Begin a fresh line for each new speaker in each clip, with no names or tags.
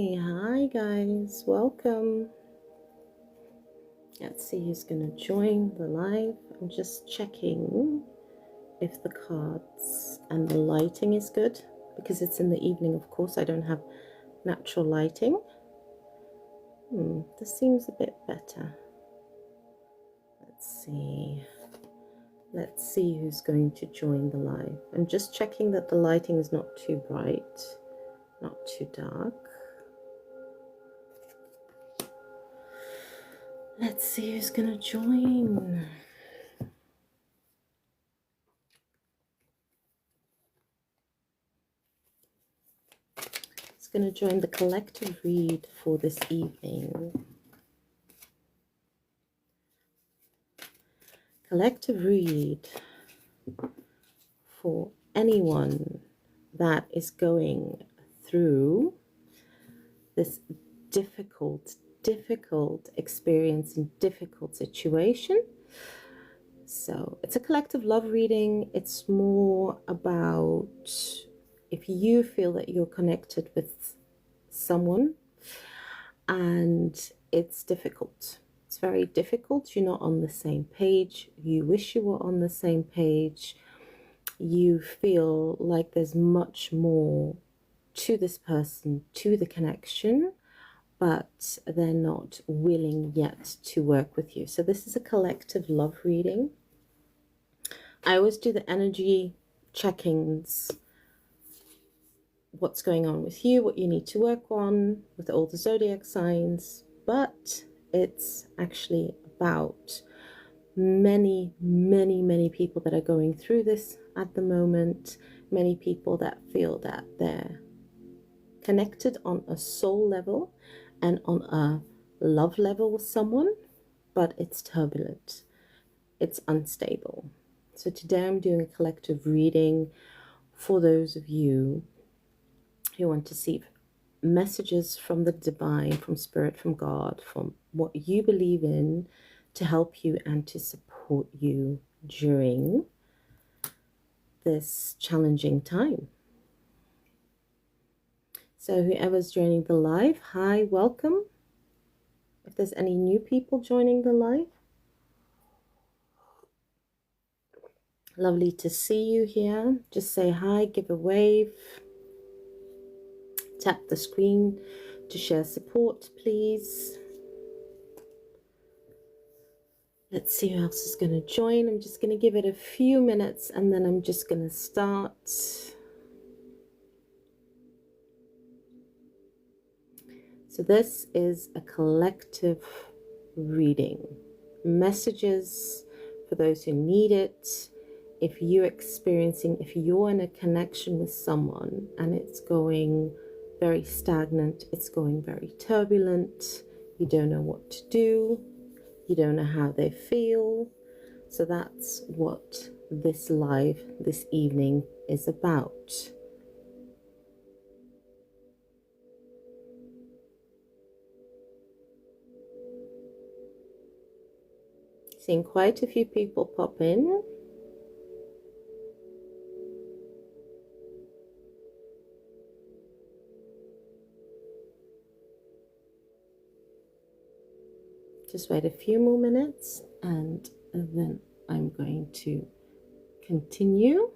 Hi guys, welcome. Let's see who's going to join the live. I'm just checking if the cards and the lighting is good, because it's in the evening. Of course, I don't have natural lighting. This seems a bit better. Let's see who's going to join the live. I'm just checking that the lighting is not too bright, not too dark. Let's see who's going to join. Going to join the collective read for this evening. Collective read for anyone that is going through this difficult experience and difficult situation. So it's a collective love reading. It's more about if you feel that you're connected with someone and it's difficult. It's very difficult. You're not on the same page. You wish you were on the same page. You feel like there's much more to this person, to the connection, but they're not willing yet to work with you. So this is a collective love reading. I always do the energy check-ins, what's going on with you, what you need to work on with all the zodiac signs, but it's actually about many people that are going through this at the moment, many people that feel that they're connected on a soul level and on a love level with someone, but it's turbulent, it's unstable. So today I'm doing a collective reading for those of you who want to see messages from the divine, from spirit, from God, from what you believe in, to help you and to support you during this challenging time. So whoever's joining the live, hi, welcome. If there's any new people joining the live, lovely to see you here. Just say hi, give a wave. Tap the screen to share support, please. Let's see who else is going to join. I'm just going to give it a few minutes and then I'm just going to start. So this is a collective reading. Messages for those who need it. If you're in a connection with someone and it's going very stagnant, it's going very turbulent, you don't know what to do, you don't know how they feel. So that's what this live this evening is about. Seeing quite a few people pop in. Just wait a few more minutes and then I'm going to continue.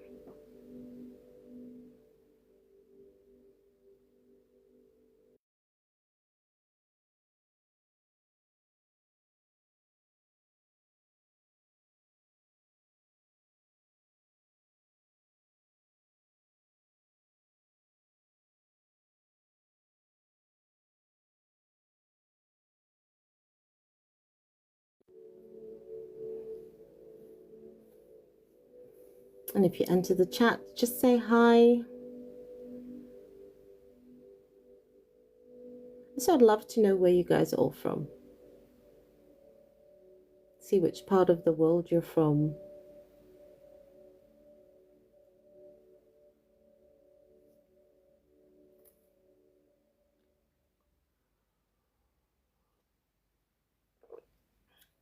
And if you enter the chat, just say hi. So I'd love to know where you guys are all from. See which part of the world you're from.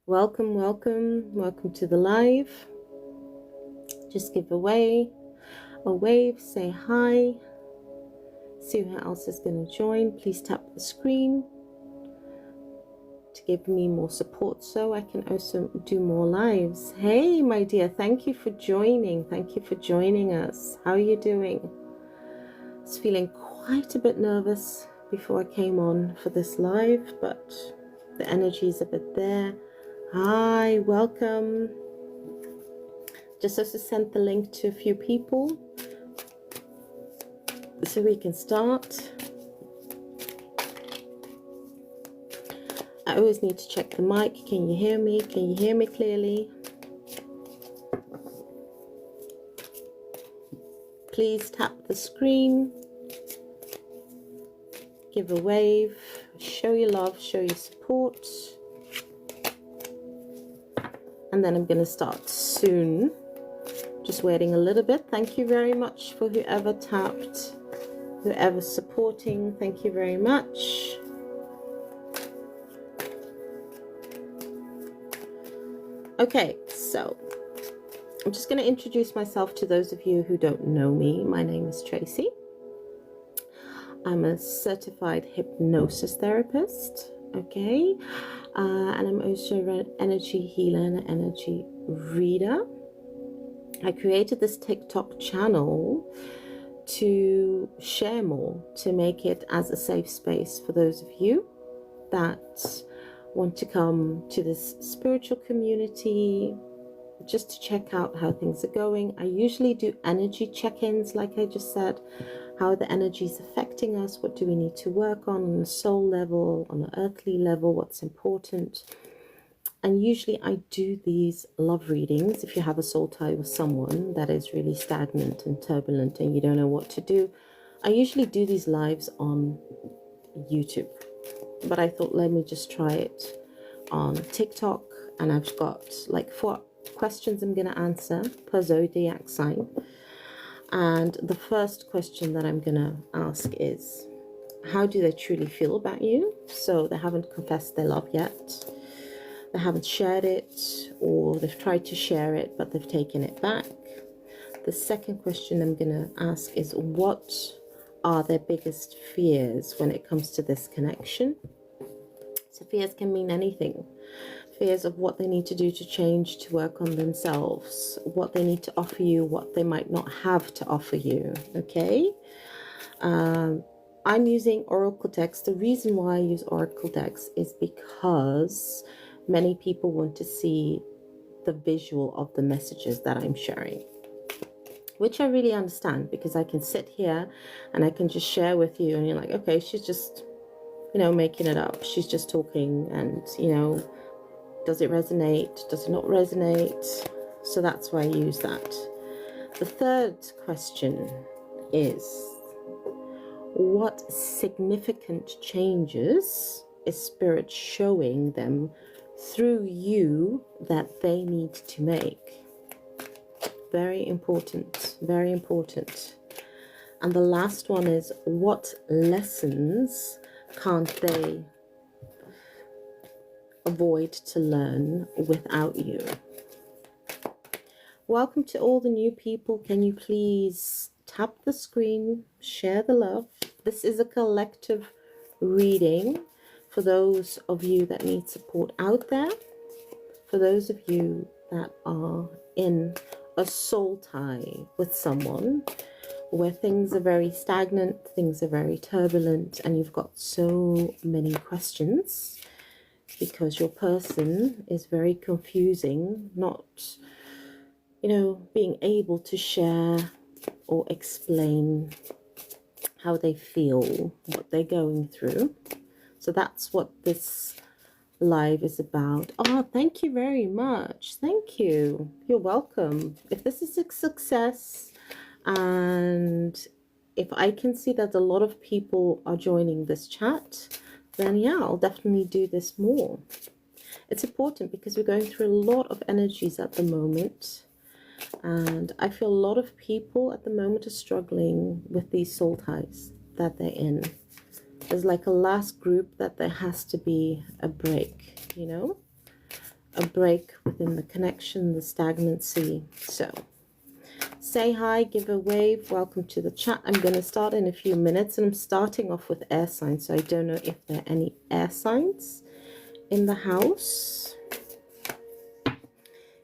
Welcome, welcome, welcome to the live. Just give a wave, say hi. see who else is going to join. Please tap the screen to give me more support so I can also do more lives. Hey, my dear, thank you for joining. Thank you for joining us. How are you doing? I was feeling quite a bit nervous before I came on for this live, but the energy is a bit there. Hi, welcome. Just also sent the link to a few people so we can start. I always need to check the mic. Can you hear me? Can you hear me clearly? Please tap the screen. Give a wave. Show your love. Show your support. And then I'm going to start soon. Just waiting a little bit. Thank you very much for whoever tapped, whoever's supporting. Thank you very much. Okay, so I'm just going to introduce myself to those of you who don't know me. My name is Tracy. I'm a certified hypnosis therapist, okay? And I'm also an energy healer and an energy reader. I created this TikTok channel to share more, to make it as a safe space for those of you that want to come to this spiritual community, just to check out how things are going. I usually do energy check-ins, like I just said, how the energy is affecting us, what do we need to work on a soul level, on an earthly level, what's important. And usually I do these love readings. If you have a soul tie with someone that is really stagnant and turbulent and you don't know what to do, I usually do these lives on YouTube. But I thought, let me just try it on TikTok. And I've got like 4 questions I'm going to answer per zodiac sign. And the first question that I'm going to ask is, how do they truly feel about you? So they haven't confessed their love yet. They haven't shared it, or they've tried to share it, but they've taken it back. The second question I'm going to ask is, what are their biggest fears when it comes to this connection? So fears can mean anything. Fears of what they need to do to change, to work on themselves, what they need to offer you, what they might not have to offer you, okay? I'm using Oracle decks. The reason why I use Oracle decks is because many people want to see the visual of the messages that I'm sharing, which I really understand, because I can sit here and I can just share with you and you're like, okay, she's just, making it up. She's just talking, and, does it resonate? Does it not resonate? So that's why I use that. The third question is, what significant changes is Spirit showing them through you that they need to make? Very important, very important. And the last one is, what lessons can't they avoid to learn without you? Welcome to all the new people. Can you please tap the screen, share the love? This is a collective reading for those of you that need support out there, for those of you that are in a soul tie with someone where things are very stagnant, things are very turbulent, and you've got so many questions because your person is very confusing, not, being able to share or explain how they feel, what they're going through. So that's what this live is about. Oh, thank you very much. Thank you. You're welcome. If this is a success, and if I can see that a lot of people are joining this chat, then yeah, I'll definitely do this more. It's important because we're going through a lot of energies at the moment, and I feel a lot of people at the moment are struggling with these soul ties that they're in. There's like a last group that there has to be a break, a break within the connection, the stagnancy. So say hi, give a wave, welcome to the chat. I'm going to start in a few minutes, and I'm starting off with air signs, so I don't know if there are any air signs in the house.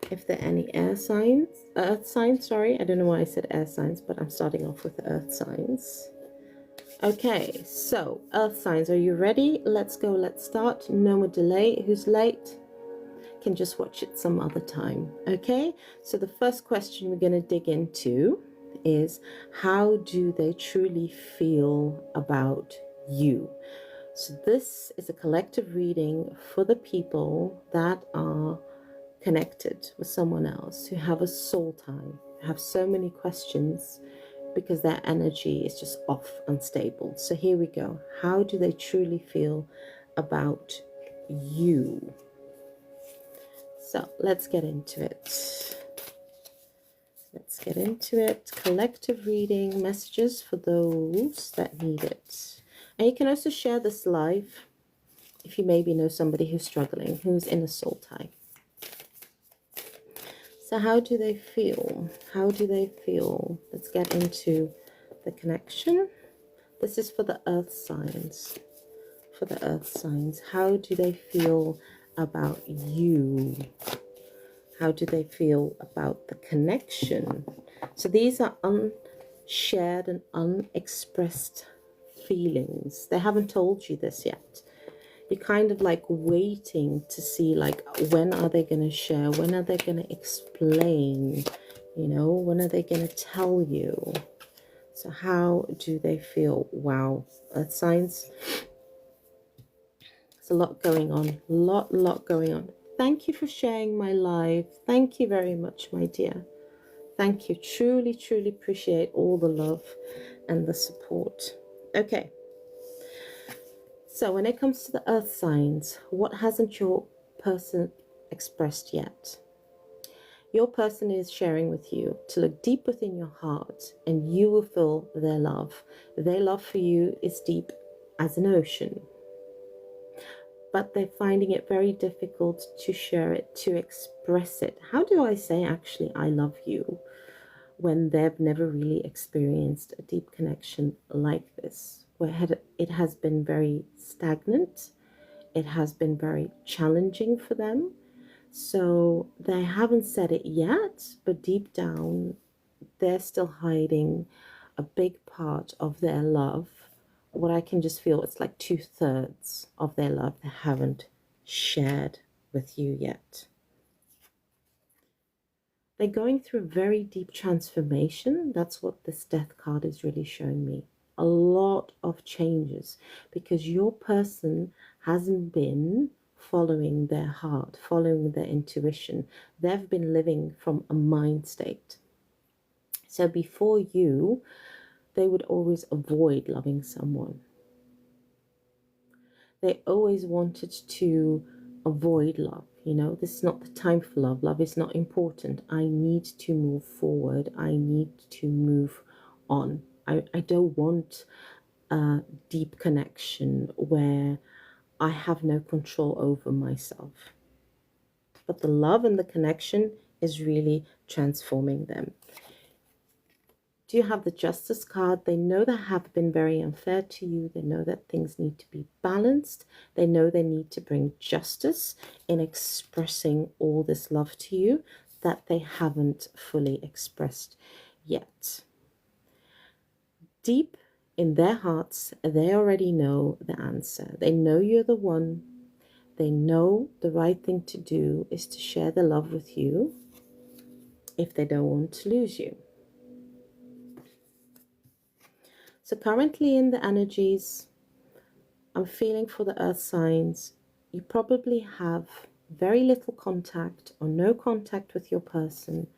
If there are any air signs, earth signs, sorry, I don't know why I said air signs, but I'm starting off with earth signs. Okay, so earth signs, are you ready? Let's go, let's start. No more delay. Who's late can just watch it some other time. Okay, so the first question we're going to dig into is, how do they truly feel about you? So this is a collective reading for the people that are connected with someone else, who have a soul tie, have so many questions because their energy is just off, unstable. So here we go. How do they truly feel about you? So let's get into it. Let's get into it. Collective reading, messages for those that need it. And you can also share this live if you maybe know somebody who's struggling, who's in a soul tie. So how do they feel? How do they feel? Let's get into the connection. This is for the earth signs. For the earth signs, how do they feel about you? How do they feel about the connection? So these are unshared and unexpressed feelings. They haven't told you this yet. You're kind of like waiting to see, like, when are they going to share? When are they going to explain? You know, when are they going to tell you? So how do they feel? Wow, earth signs. There's a lot going on. Lot going on. Thank you for sharing my live. Thank you very much, my dear. Thank you. Truly, truly appreciate all the love and the support. Okay. So when it comes to the earth signs, what hasn't your person expressed yet? Your person is sharing with you to look deep within your heart, and you will feel their love. Their love for you is deep as an ocean. But they're finding it very difficult to share it, to express it. How do I say, actually, I love you, when they've never really experienced a deep connection like this, where it has been very stagnant, it has been very challenging for them. So they haven't said it yet, but deep down, they're still hiding a big part of their love. What I can just feel, it's like 2/3 of their love they haven't shared with you yet. They're going through a very deep transformation. That's what this death card is really showing me. A lot of changes, because your person hasn't been following their heart, following their intuition. They've been living from a mind state. So before you, they would always avoid loving someone. They always wanted to avoid love. You know, this is not the time for love. Love is not important. I need to move forward. I need to move on. I don't want a deep connection where I have no control over myself. But the love and the connection is really transforming them. Do you have the Justice card? They know they have been very unfair to you. They know that things need to be balanced. They know they need to bring justice in expressing all this love to you that they haven't fully expressed yet. Deep in their hearts, they already know the answer. They know you're the one. They know the right thing to do is to share the love with you if they don't want to lose you. So currently in the energies, I'm feeling for the earth signs, you probably have very little contact or no contact with your person.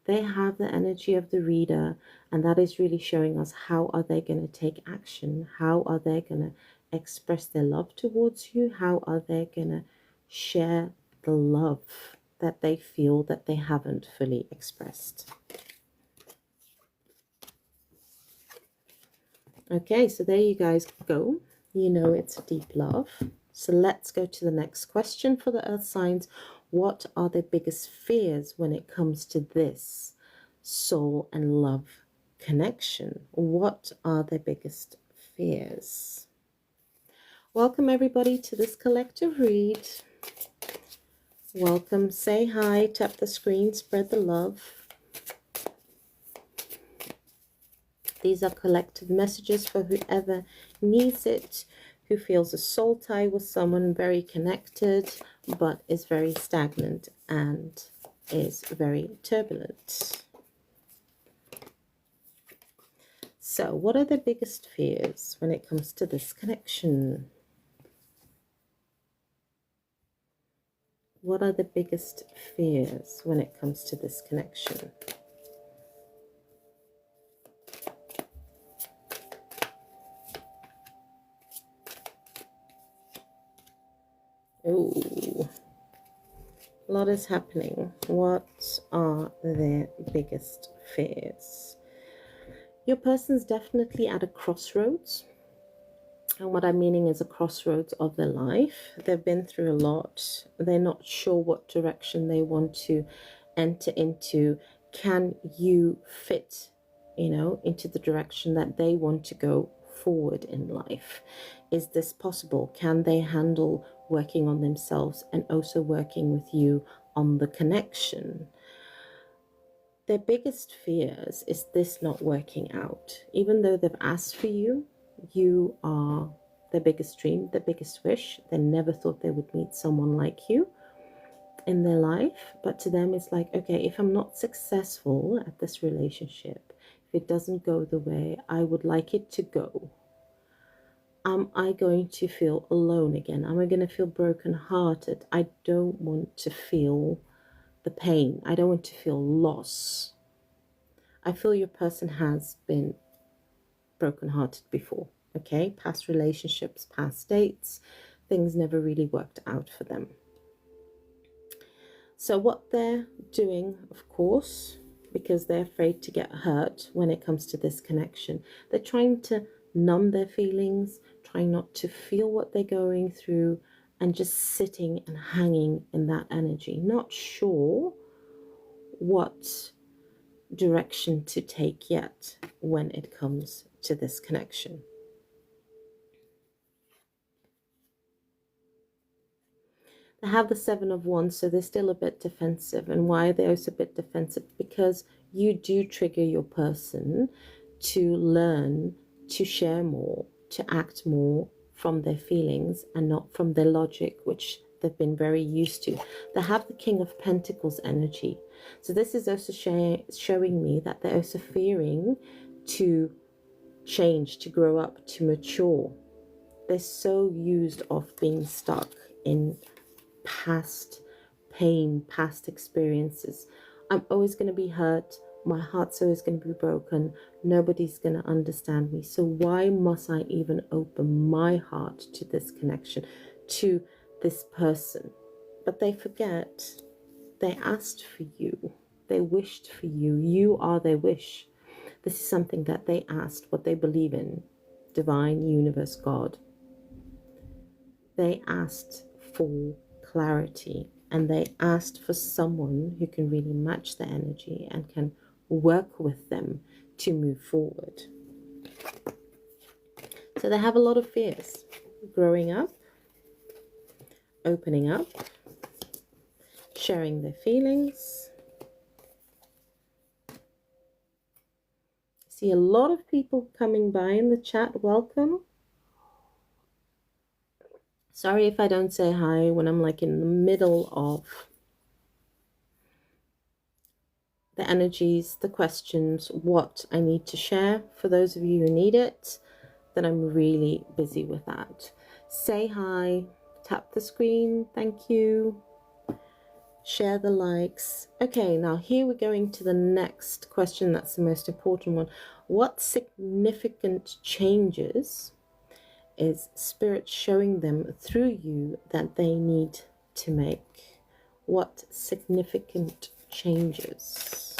They have the energy of the reader, and that is really showing us, how are they going to take action? How are they going to express their love towards you? How are they going to share the love that they feel that they haven't fully expressed? Okay, so there you guys go. You know it's a deep love. So let's go to the next question for the earth signs. What are their biggest fears when it comes to this? soul and love connection. What are their biggest fears? Welcome everybody to this collective read. Welcome, say hi, tap the screen, spread the love. These are collective messages for whoever needs it, who feels a soul tie with someone, very connected, but is very stagnant and is very turbulent. So, what are the biggest fears when it comes to this connection? What are the biggest fears when it comes to this connection? Ooh, a lot is happening. What are their biggest fears? Your person's definitely at a crossroads. And what I'm meaning is a crossroads of their life. They've been through a lot. They're not sure what direction they want to enter into. Can you fit, into the direction that they want to go forward in life? Is this possible? Can they handle working on themselves and also working with you on the connection? Their biggest fears is this not working out. Even though they've asked for you, you are their biggest dream, their biggest wish. They never thought they would meet someone like you in their life. But to them, it's like, okay, if I'm not successful at this relationship, if it doesn't go the way I would like it to go, am I going to feel alone again? Am I going to feel brokenhearted? I don't want to feel the pain. I don't want to feel loss. I feel your person has been brokenhearted before, okay? Past relationships, past dates, things never really worked out for them. So what they're doing, of course, because they're afraid to get hurt when it comes to this connection, they're trying to numb their feelings, trying not to feel what they're going through, and just sitting and hanging in that energy, not sure what direction to take yet when it comes to this connection. They have the Seven of Wands, so they're still a bit defensive. And why are they also a bit defensive? Because you do trigger your person to learn to share more, to act more from their feelings and not from their logic, which they've been very used to. They have the King of Pentacles energy. So this is also showing me that they're also fearing to change, to grow up, to mature. They're so used of being stuck in past pain, past experiences. I'm always going to be hurt. My heart's always going to be broken. Nobody's going to understand me. So why must I even open my heart to this connection, to this person? But they forget. They asked for you. They wished for you. You are their wish. This is something that they asked, what they believe in. Divine, universe, God. They asked for clarity, and they asked for someone who can really match their energy and can work with them to move forward. So they have a lot of fears. Growing up, opening up, sharing their feelings. See a lot of people coming by in the chat. Welcome. Sorry if I don't say hi when I'm like in the middle of the energies, the questions, what I need to share. For those of you who need it, then I'm really busy with that. Say hi, tap the screen, thank you. Share the likes. Okay, now here we're going to the next question. That's the most important one. What significant changes is Spirit showing them through you that they need to make? What significant changes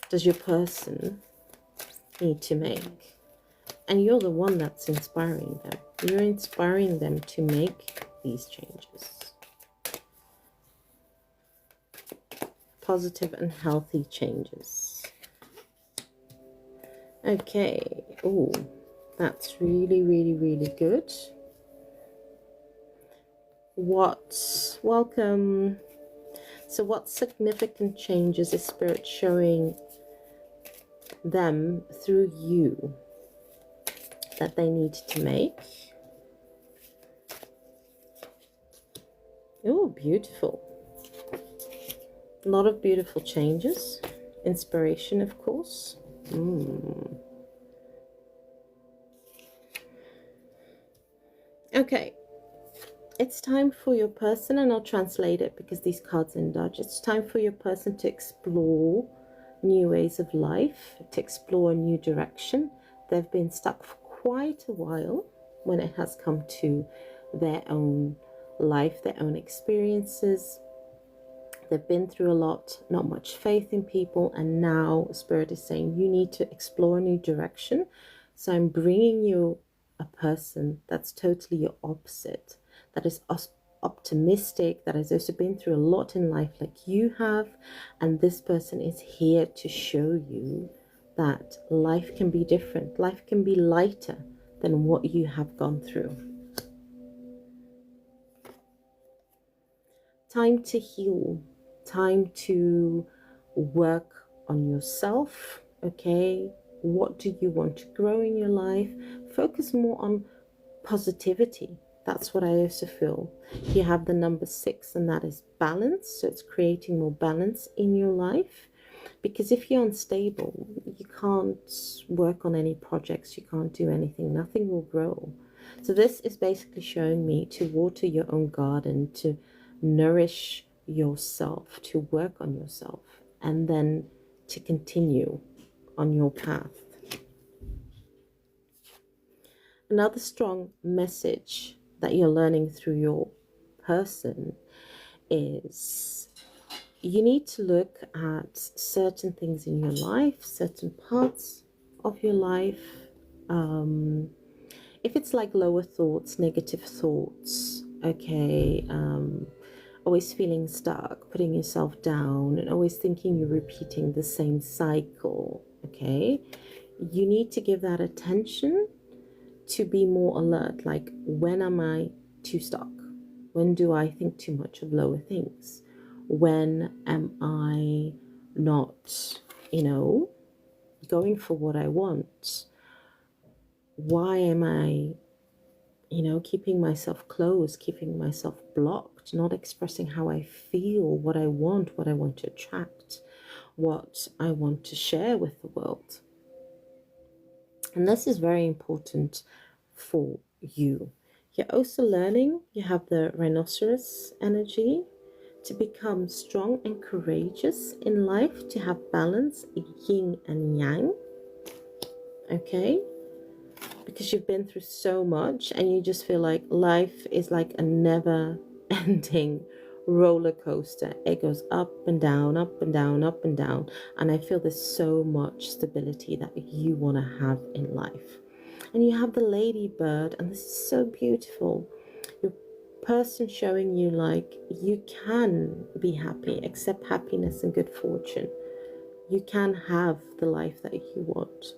does your person need to make? And you're the one that's inspiring them. You're inspiring them to make these changes. positive and healthy changes. Okay. Oh, that's really, really, really good. Welcome. So what significant changes is Spirit showing them through you that they need to make? Oh, beautiful. A lot of beautiful changes. Inspiration, of course. Okay. It's time for your person, and I'll translate it because these cards are in Dutch. It's time for your person to explore new ways of life, to explore a new direction. They've been stuck for quite a while when it has come to their own life, their own experiences. They've been through a lot, not much faith in people, and now Spirit is saying you need to explore a new direction. So I'm bringing you a person that's totally your opposite, that is optimistic, that has also been through a lot in life like you have, and this person is here to show you that life can be different. Life can be lighter than what you have gone through. Time to heal, time to work on yourself. Okay, what do you want to grow in your life? Focus more on positivity. That's what I also feel. You have the number 6, and that is balance. So it's creating more balance in your life. Because if you're unstable, you can't work on any projects, you can't do anything, nothing will grow. So this is basically showing me to water your own garden, to nourish yourself, to work on yourself, and then to continue on your path. Another strong message that you're learning through your person is you need to look at certain things in your life, certain parts of your life. If it's like lower thoughts, negative thoughts, okay, always feeling stuck, putting yourself down, and always thinking you're repeating the same cycle, okay, you need to give that attention to be more alert. Like, when am I too stuck? When do I think too much of lower things? When am I not, going for what I want? Why am I, keeping myself closed, keeping myself blocked, not expressing how I feel, what I want to attract, what I want to share with the world? And this is very important for you. You're also learning, you have the rhinoceros energy, to become strong and courageous in life, to have balance, yin and yang, okay? Because you've been through so much and you just feel like life is like a never-ending roller coaster. It goes up and down, up and down, up and down. And I feel there's so much stability that you want to have in life. And you have the ladybird, and this is so beautiful. Your person showing you like you can be happy, accept happiness and good fortune. You can have the life that you want,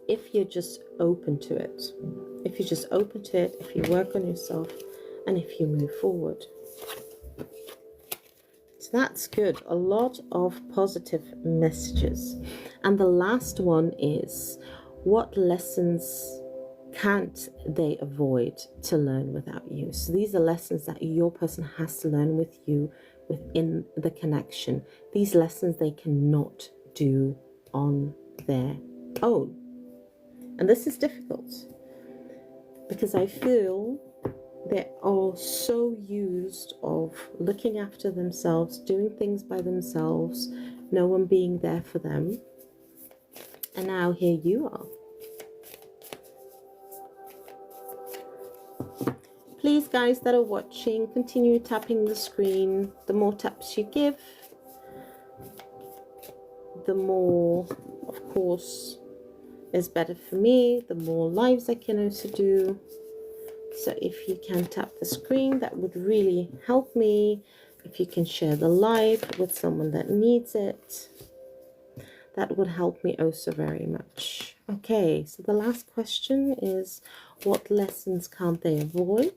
if you're just open to it. If you're just open to it, if you work on yourself, and if you move forward. So that's good. A lot of positive messages. And the last one is, what lessons can't they avoid to learn without you? So these are lessons that your person has to learn with you within the connection. These lessons they cannot do on their own. And this is difficult because I feel they're all so used of looking after themselves, doing things by themselves, no one being there for them. And now here you are. Please, guys that are watching, continue tapping the screen. The more taps you give, the more, of course, is better for me, the more lives I can also do. So if you can tap the screen, that would really help me If you can share the live with someone that needs it, that would help me oh so very much. Okay, so the last question is, what lessons can't they avoid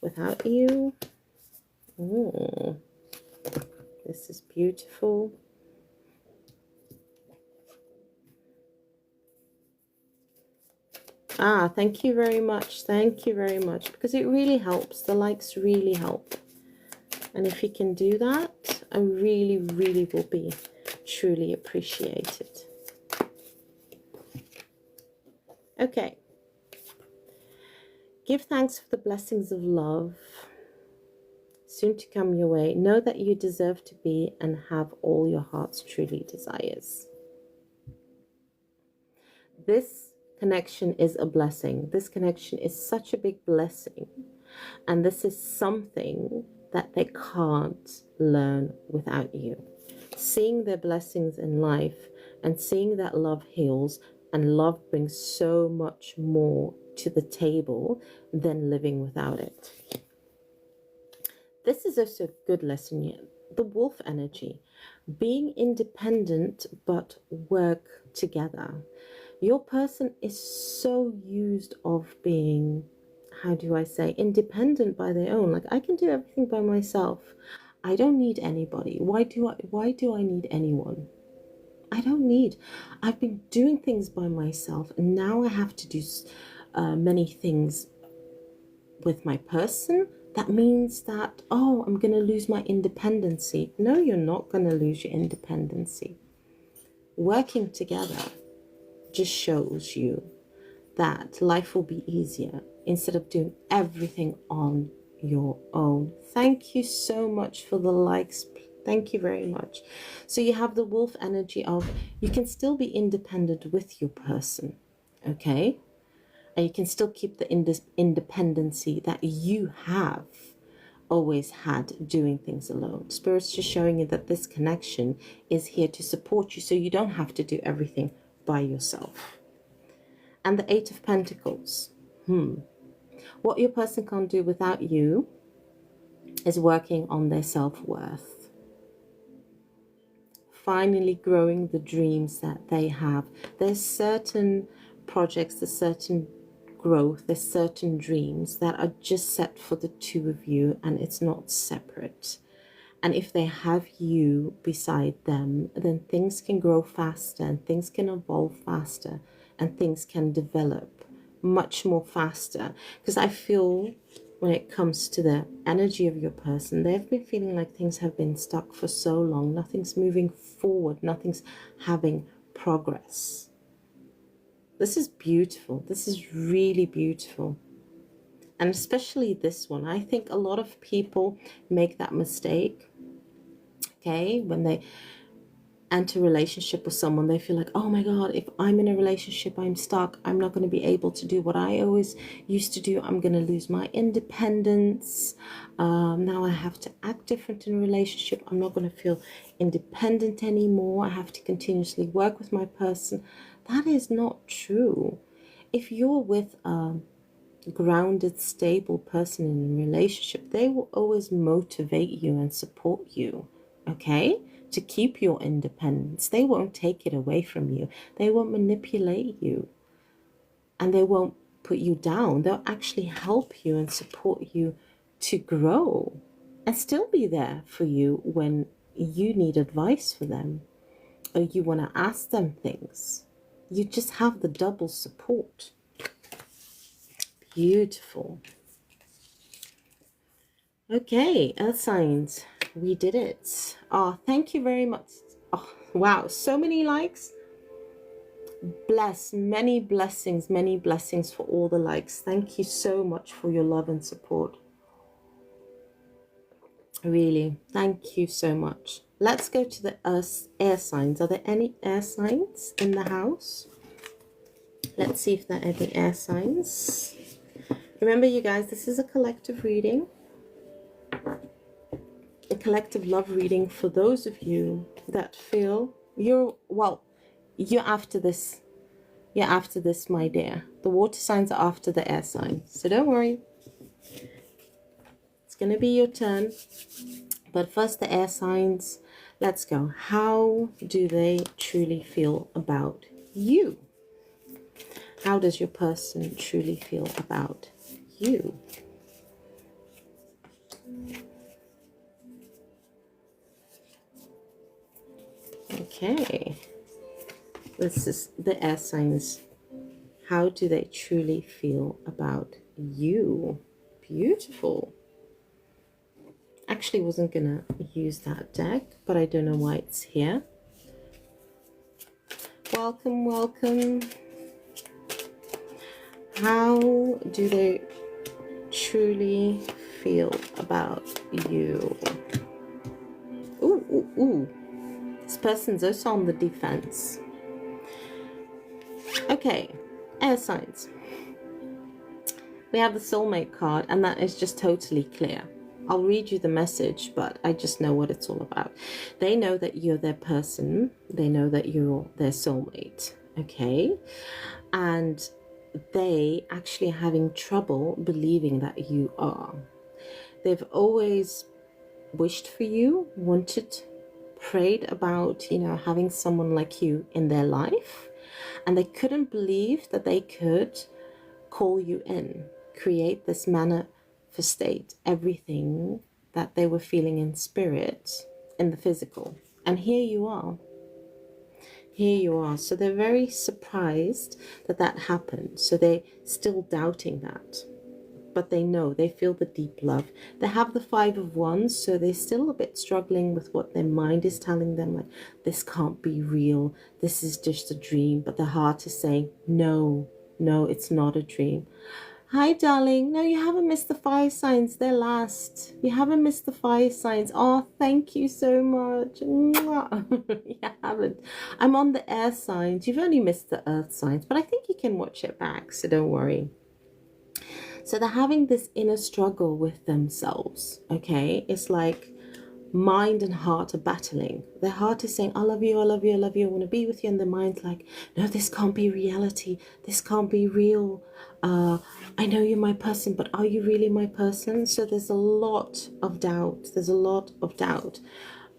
without you? Ooh, this is beautiful. Ah, thank you very much. Thank you very much, because it really helps. The likes really help. And if you can do that, I really, really will be truly appreciated. Okay. Give thanks for the blessings of love soon to come your way. Know that you deserve to be and have all your heart's truly desires. This connection is a blessing. This connection is such a big blessing. And this is something that they can't learn without you. Seeing their blessings in life and seeing that love heals and love brings so much more to the table than living without it. This is also a good lesson here. The wolf energy. Being independent but work together. Your person is so used of being, how do I say, independent by their own. Like, I can do everything by myself. I don't need anybody. Why do I need anyone? I don't need. I've been doing things by myself, and now I have to do many things with my person. That means that, oh, I'm going to lose my independency. No, you're not going to lose your independency. Working together just shows you that life will be easier instead of doing everything on your own. Thank you so much for the likes. Thank you very much. So you have the wolf energy of, you can still be independent with your person, okay? And you can still keep the independency that you have always had doing things alone. Spirit's just showing you that this connection is here to support you, so you don't have to do everything by yourself. And the Eight of Pentacles. What your person can't do without you is working on their self-worth. Finally growing the dreams that they have. There's certain projects, there's certain growth, there's certain dreams that are just set for the two of you, and it's not separate. And if they have you beside them, then things can grow faster and things can evolve faster and things can develop much more faster. Because I feel when it comes to the energy of your person, they've been feeling like things have been stuck for so long. Nothing's moving forward. Nothing's having progress. This is beautiful. This is really beautiful. And especially this one. I think a lot of people make that mistake. Okay, when they enter a relationship with someone, they feel like, oh my God, if I'm in a relationship, I'm stuck. I'm not going to be able to do what I always used to do. I'm going to lose my independence. Now I have to act different in a relationship. I'm not going to feel independent anymore. I have to continuously work with my person. That is not true. If you're with a grounded, stable person in a relationship, they will always motivate you and support you, okay, to keep your independence. They won't take it away from you. They won't manipulate you, and they won't put you down. They'll actually help you and support you to grow and still be there for you when you need advice for them or you want to ask them things. You just have the double support. Beautiful. Okay, earth signs, we did it. Oh, thank you very much. Oh, wow, so many likes. Many blessings for all the likes. Thank you so much for your love and support. Really, thank you so much. Let's go to the air signs. Are there any air signs in the house? Let's see if there are any air signs. Remember, you guys, this is a collective reading. A collective love reading for those of you that feel you're after this. You're after this, my dear. The water signs are after the air signs. So don't worry. It's It's going to be your turn. But first, the air signs. Let's go. How do they truly feel about you? How does your person truly feel about you? Okay. This is the air signs. How do they truly feel about you? Beautiful. Actually wasn't gonna use that deck, but I don't know why it's here. Welcome, welcome. How do they truly feel about you? Ooh, ooh, ooh. This person's also on the defense. Okay, air signs. We have the soulmate card, and that is just totally clear. I'll read you the message, but I just know what it's all about. They know that you're their person. They know that you're their soulmate, okay? And they actually are having trouble believing that you are. They've always wished for you, wanted, prayed about, you know, having someone like you in their life. And they couldn't believe that they could call you in, create this manifestate everything that they were feeling in spirit, in the physical. And here you are. Here you are. So they're very surprised that that happened. So they're still doubting that. But they know, they feel the deep love. They have the 5 of Wands, so they're still a bit struggling with what their mind is telling them, like, this can't be real, this is just a dream. But their heart is saying, no, no, it's not a dream. Hi, darling. No, you haven't missed the fire signs. They're last. You haven't missed the fire signs. Oh, thank you so much. You haven't. I'm on the air signs. You've only missed the earth signs, but I think you can watch it back, so don't worry. So they're having this inner struggle with themselves, okay? It's like mind and heart are battling. Their heart is saying, I love you, I love you, I love you, I want to be with you. And their mind's like, no, this can't be reality. This can't be real. I know you're my person, but are you really my person? So there's a lot of doubt. There's a lot of doubt.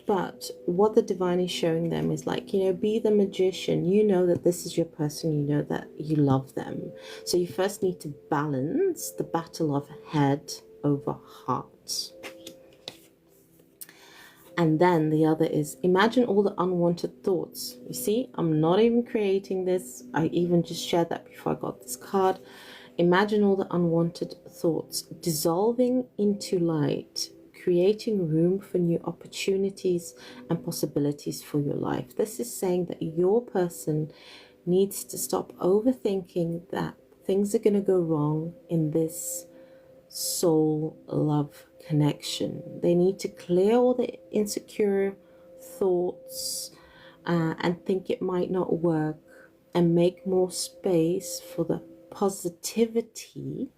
But what the divine is showing them is like, you know, be the magician. You know that this is your person. You know that you love them. So you first need to balance the battle of head over heart. And then the other is, imagine all the unwanted thoughts. You see, I'm not even creating this. I even just shared that before I got this card. Imagine all the unwanted thoughts dissolving into light, creating room for new opportunities and possibilities for your life. This is saying that your person needs to stop overthinking that things are going to go wrong in this soul love connection. They need to clear all the insecure thoughts and think it might not work, and make more space for the positivity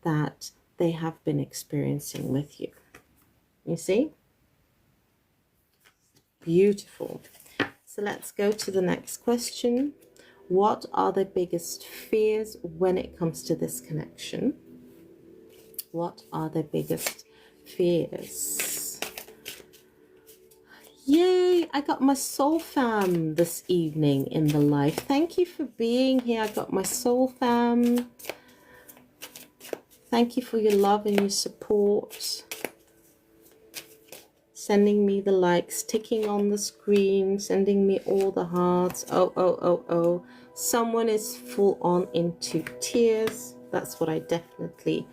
that they have been experiencing with you. You see? Beautiful. So let's go to the next question. What are the biggest fears when it comes to this connection? What are the biggest fears? Yay, I got my soul fam this evening in the live. Thank you for being here. I got my soul fam. Thank you for your love and your support. Sending me the likes, ticking on the screen, sending me all the hearts. Oh, oh, oh, oh. Someone is full on into tears. That's what I definitely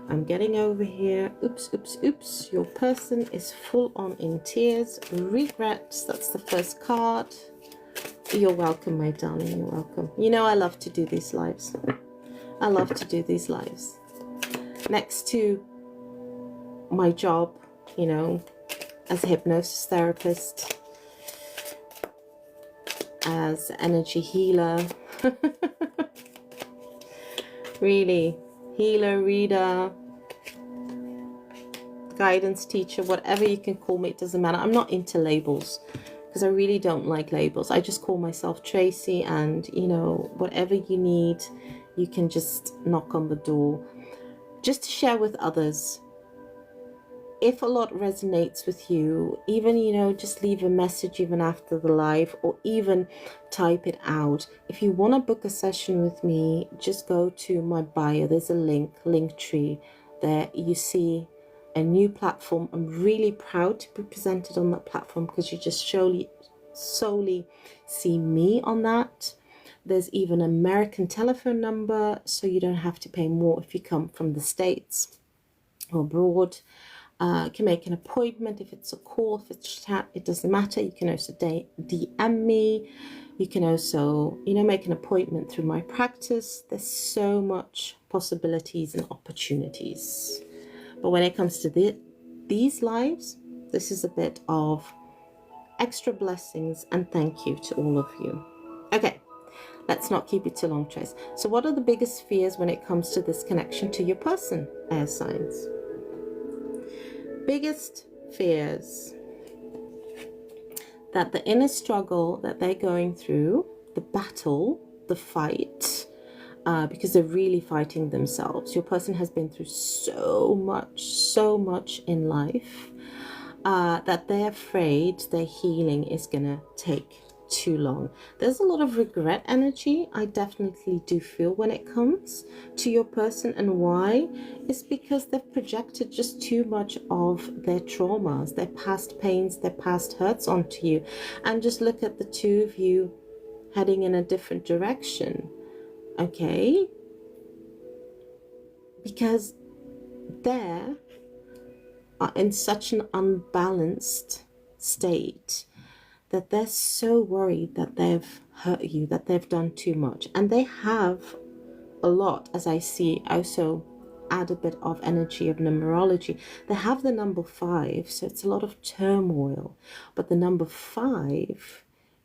am getting over here. Oops, oops, oops. Your person is full on in tears. Regrets. That's the first card. You're welcome, my darling. You're welcome. You know I love to do these lives. I love to do these lives. Next to my job, you know, as a hypnosis therapist, as energy healer, really, healer, reader, guidance teacher, whatever you can call me, it doesn't matter. I'm not into labels because I really don't like labels. I just call myself Tracy, and you know, whatever you need, you can just knock on the door. Just to share with others if a lot resonates with you, even, you know, just leave a message even after the live, or even type it out. If you want to book a session with me, just go to my bio. There's a link tree there. You see a new platform. I'm really proud to be presented on that platform, because you just solely see me on that. There's even an American telephone number, so you don't have to pay more if you come from the States or abroad. You can make an appointment. If it's a call, if it's chat, it doesn't matter. You can also DM me. You can also, you know, make an appointment through my practice. There's so much possibilities and opportunities. But when it comes to these lives, this is a bit of extra blessings and thank you to all of you. Okay, let's not keep it too long, Trace. So what are the biggest fears when it comes to this connection to your person, air signs? Biggest fears: that the inner struggle that they're going through, the battle, the fight, because they're really fighting themselves. Your person has been through so much in life, that they're afraid their healing is gonna take too long. There's a lot of regret energy, I definitely do feel, when it comes to your person. And why? It's because they've projected just too much of their traumas, their past pains, their past hurts onto you. And just look at the two of you heading in a different direction. Okay, because they are in such an unbalanced state that they're so worried that they've hurt you, that they've done too much. And they have a lot, as I see, also add a bit of energy of numerology. They have the number 5, so it's a lot of turmoil. But the number 5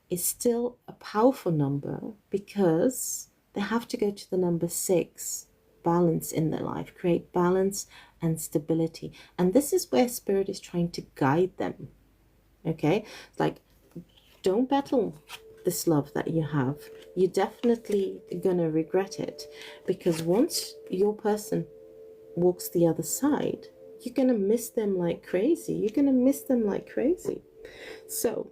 is still a powerful number, because they have to go to the number 6, balance in their life, create balance and stability. And this is where Spirit is trying to guide them. Okay, it's like, don't battle this love that you have. You're definitely gonna regret it, because once your person walks the other side, you're gonna miss them like crazy. You're gonna miss them like crazy. So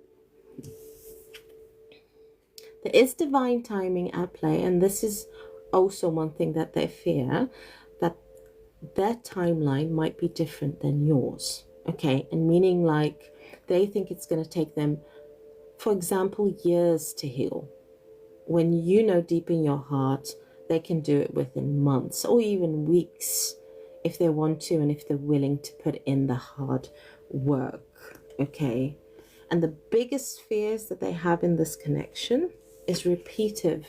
there is divine timing at play, and this is also one thing that they fear, that their timeline might be different than yours. Okay, and meaning like they think it's going to take them, for example, years to heal, when you know deep in your heart they can do it within months or even weeks, if they want to and if they're willing to put in the hard work. Okay, and the biggest fears that they have in this connection is repetitive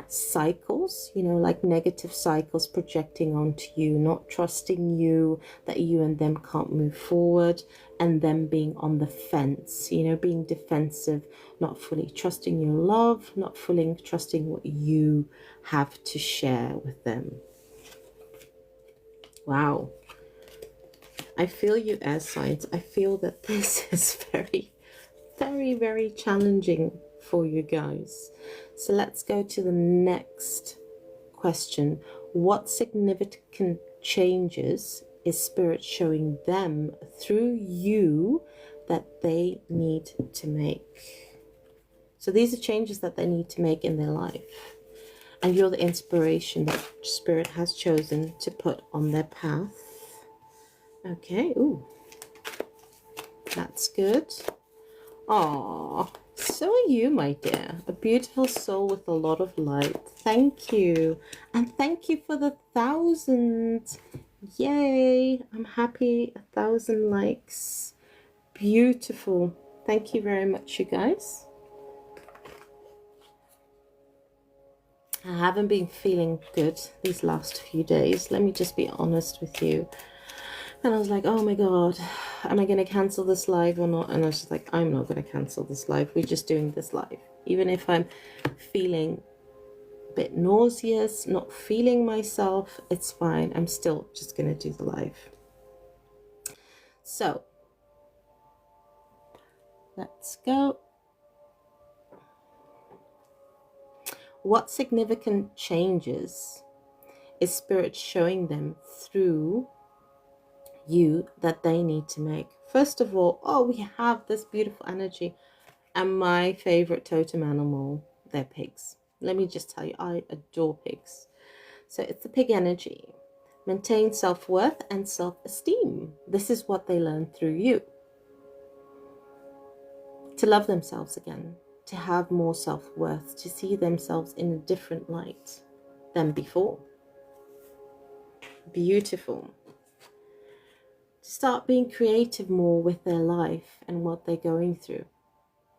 cycles, you know, like negative cycles projecting onto you, not trusting you, that you and them can't move forward, and them being on the fence, you know, being defensive, not fully trusting your love, not fully trusting what you have to share with them. Wow, I feel you, air signs. I feel that this is very challenging for you guys. So let's go to the next question. What significant changes is Spirit showing them through you that they need to make? So these are changes that they need to make in their life, and you're the inspiration that Spirit has chosen to put on their path. Okay, ooh, that's good. Aww, so are you, my dear. A beautiful soul with a lot of light. Thank you. And thank you for the 1,000. Yay. I'm happy. 1,000 likes. Beautiful. Thank you very much, you guys. I haven't been feeling good these last few days. Let me just be honest with you. And I was like, oh my God, am I going to cancel this live or not? And I was just like, I'm not going to cancel this live. We're just doing this live. Even if I'm feeling a bit nauseous, not feeling myself, it's fine. I'm still just going to do the live. So let's go. What significant changes is Spirit showing them through you that they need to make. First of all, oh, we have this beautiful energy. And my favorite totem animal, they're pigs. Let me just tell you, I adore pigs. So it's the pig energy. Maintain self-worth and self-esteem. This is what they learn through you. To love themselves again, to have more self-worth, to see themselves in a different light than before. Beautiful. To start being creative more with their life and what they're going through.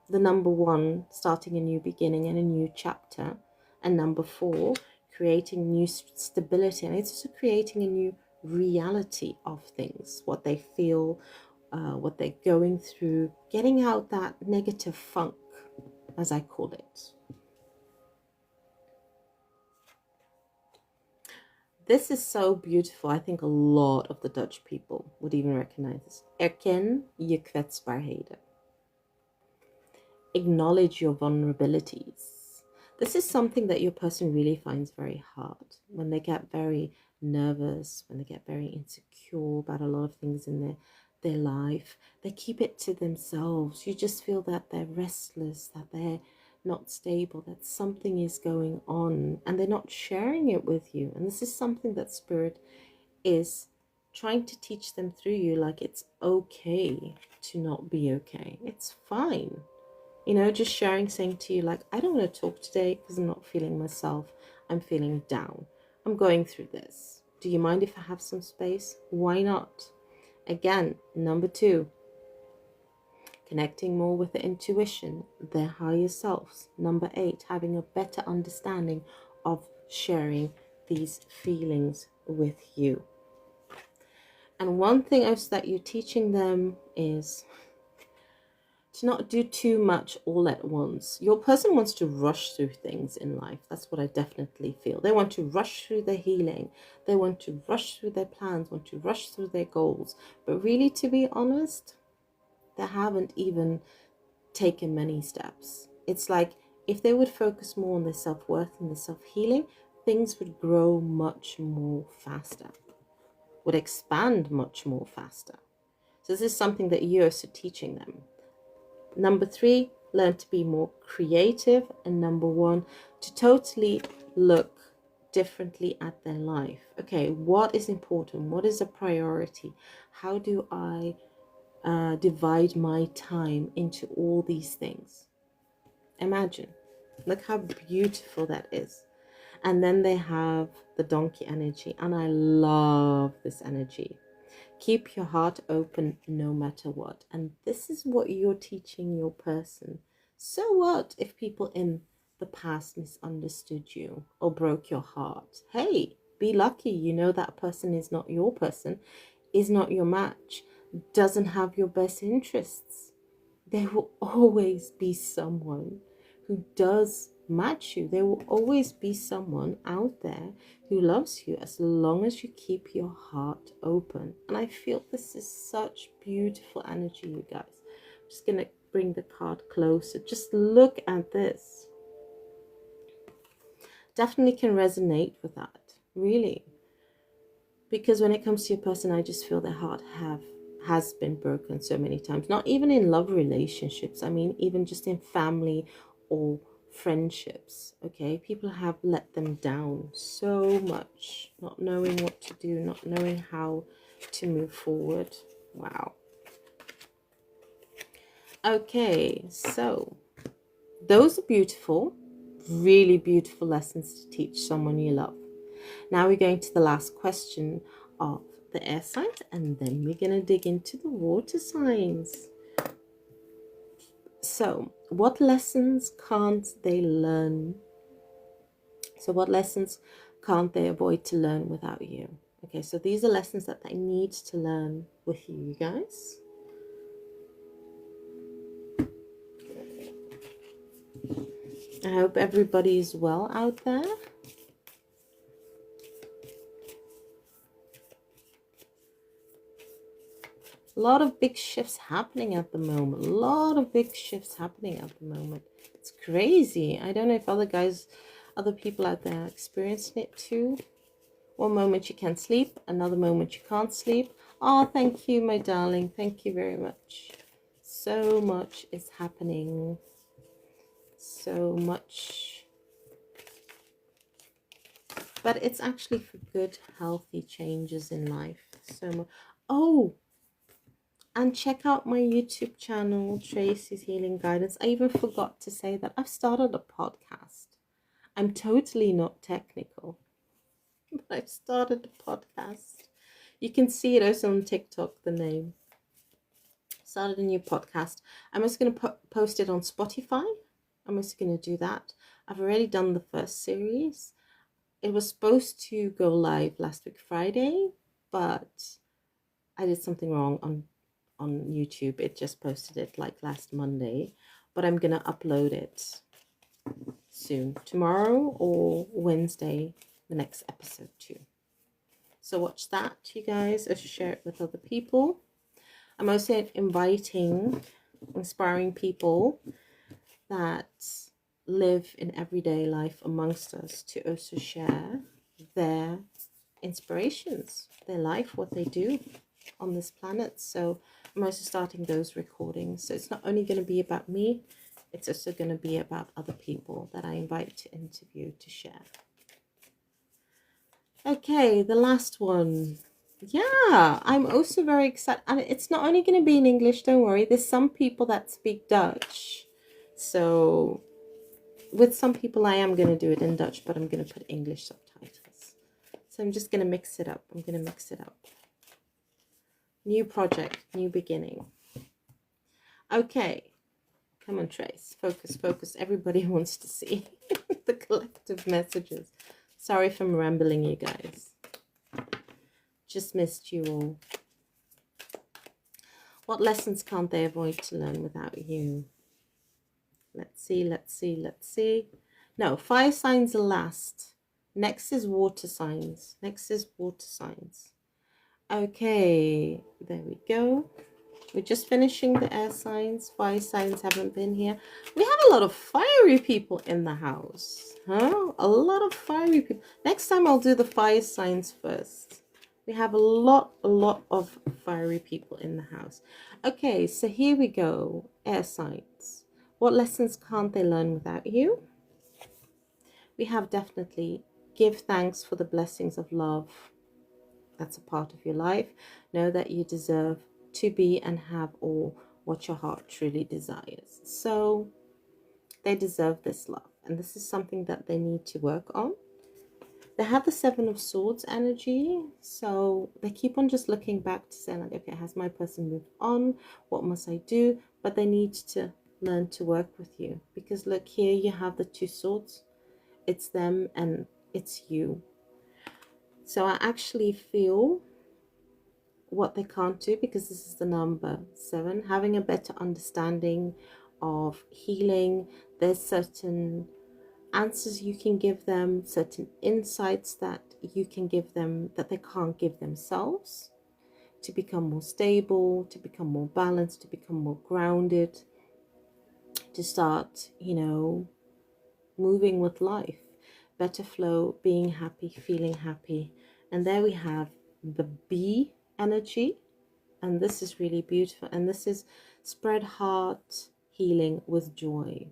The number 1, starting a new beginning and a new chapter. And number 4, creating new stability. And it's also creating a new reality of things, what they feel, what they're going through, getting out that negative funk, as I call it. This is so beautiful. I think a lot of the Dutch people would even recognize this. Erken je kwetsbaarheden. Acknowledge your vulnerabilities. This is something that your person really finds very hard when they get very nervous, when they get very insecure about a lot of things in their life. They keep it to themselves. You just feel that they're restless, that they're not stable, that something is going on, and they're not sharing it with you. And this is something that Spirit is trying to teach them through you, like it's okay to not be okay. It's fine. You know, just sharing, saying to you, like, I don't want to talk today because I'm not feeling myself. I'm feeling down. I'm going through this. Do you mind if I have some space? Why not? Again, number 2, connecting more with the intuition, their higher selves. Number 8, having a better understanding of sharing these feelings with you. And one thing else that you're teaching them is to not do too much all at once. Your person wants to rush through things in life. That's what I definitely feel. They want to rush through their healing. They want to rush through their plans, want to rush through their goals. But really, to be honest, they haven't even taken many steps. It's like if they would focus more on their self-worth and their self-healing, things would grow much more faster, would expand much more faster. So this is something that you're also teaching them. Number 3, learn to be more creative. And number 1, to totally look differently at their life. Okay, what is important? What is a priority? How do I divide my time into all these things? Imagine. Look how beautiful that is. And then they have the donkey energy. And I love this energy. Keep your heart open no matter what. And this is what you're teaching your person. So what if people in the past misunderstood you or broke your heart? Hey, be lucky. You know that person is not your person, is not your match, doesn't have your best interests. There will always be someone who does match you. There will always be someone out there who loves you as long as you keep your heart open. And I feel this is such beautiful energy, you guys. I'm just going to bring the card closer. Just look at this. Definitely can resonate with that, really. Because when it comes to your person, I just feel their heart has been broken so many times. Not even in love relationships. I mean, even just in family or friendships. Okay, people have let them down so much, not knowing what to do, not knowing how to move forward. Wow. Okay, so those are beautiful, really beautiful lessons to teach someone you love. Now we're going to the last question of the air signs, and then we're going to dig into the water signs. So, what lessons can't they learn? So, what lessons can't they avoid to learn without you? Okay, so these are lessons that they need to learn with you guys. I hope everybody is well out there. A lot of big shifts happening at the moment. A lot of big shifts happening at the moment. It's crazy. I don't know if other people out there are experiencing it too. One moment you can sleep, another moment you can't sleep. Oh, thank you, my darling. Thank you very much. So much is happening. So much. But it's actually for good, healthy changes in life. So much. Oh, and check out my YouTube channel, Tracy's Healing Guidance. I even forgot to say that I've started a podcast. I'm totally not technical, but I've started a podcast. You can see it also on TikTok, the name. Started a new podcast. I'm also going to post it on Spotify. I'm also going to do that. I've already done the first series. It was supposed to go live last week Friday, but I did something wrong on YouTube. It just posted it like last Monday, but I'm going to upload it soon, tomorrow or Wednesday, the next episode too. So watch that, you guys, or share it with other people. I'm also inviting inspiring people that live in everyday life amongst us to also share their inspirations, their life, what they do on this planet. So I'm also starting those recordings. So it's not only going to be about me, it's also going to be about other people that I invite to interview, to share. Okay, the last one. Yeah, I'm also very excited. And it's not only going to be in English, don't worry. There's some people that speak Dutch. So with some people, I am going to do it in Dutch, but I'm going to put English subtitles. So I'm just going to mix it up. I'm going to mix it up. New project, new beginning. Okay. Come on, Trace. Focus, focus. Everybody wants to see the collective messages. Sorry if I'm rambling, you guys. Just missed you all. What lessons can't they avoid to learn without you? Let's see, let's see, let's see. No, fire signs are last. Next is water signs. Next is water signs. Okay, there we go. We're just finishing the air signs. Fire signs haven't been here. We have a lot of fiery people in the house. Huh? A lot of fiery people. Next time I'll do the fire signs first. We have a lot of fiery people in the house. Okay, so here we go. Air signs. What lessons can't they learn without you? We have definitely give thanks for the blessings of love. That's a part of your life. Know that you deserve to be and have all what your heart truly desires. So they deserve this love. And this is something that they need to work on. They have the Seven of Swords energy. So they keep on just looking back to say, like, okay, has my person moved on? What must I do? But they need to learn to work with you. Because look, here you have the Two Swords. It's them and it's you. So I actually feel what they can't do, because this is the number 7, having a better understanding of healing. There's certain answers you can give them, certain insights that you can give them that they can't give themselves, to become more stable, to become more balanced, to become more grounded, to start, you know, moving with life, better flow, being happy, feeling happy. And there we have the B energy, and this is really beautiful, and this is spread heart healing with joy.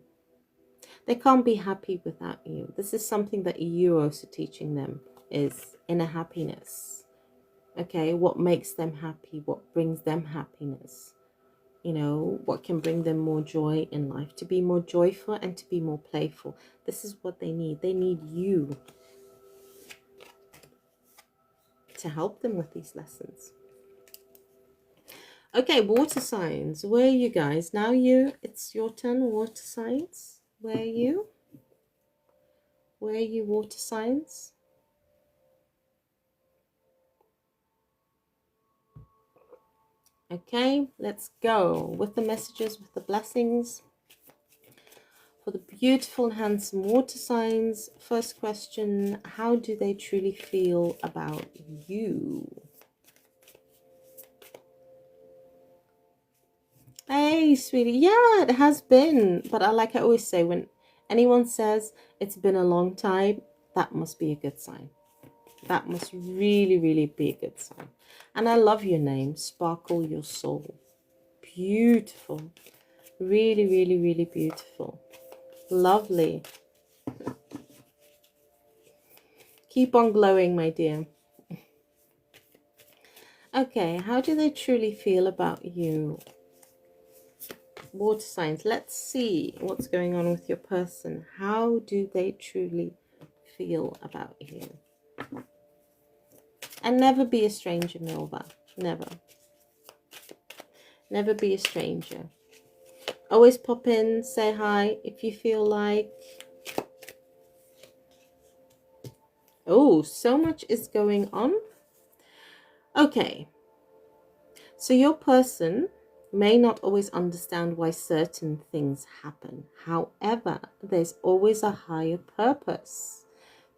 They can't be happy without you. This is something that you're also teaching them, is inner happiness. Okay, what makes them happy, what brings them happiness, you know, what can bring them more joy in life, to be more joyful and to be more playful. This is what they need. They need you to help them with these lessons. Okay, water signs. Where are you guys? Now it's your turn, water signs. Where are you? Where are you, water signs? Okay, let's go with the messages, with the blessings. For the beautiful and handsome water signs, first question, how do they truly feel about you? Hey, sweetie. Yeah, it has been. But like I always say, when anyone says it's been a long time, that must be a good sign. That must really, really be a good sign. And I love your name, Sparkle Your Soul. Beautiful. Really, really, really beautiful. Lovely. Keep on glowing, my dear. Okay, how do they truly feel about you? Water signs. Let's see what's going on with your person. How do they truly feel about you? And never be a stranger, Milva. Never. Never be a stranger. Always pop in, say hi if you feel like. Oh, so much is going on. Okay. So your person may not always understand why certain things happen. However, there's always a higher purpose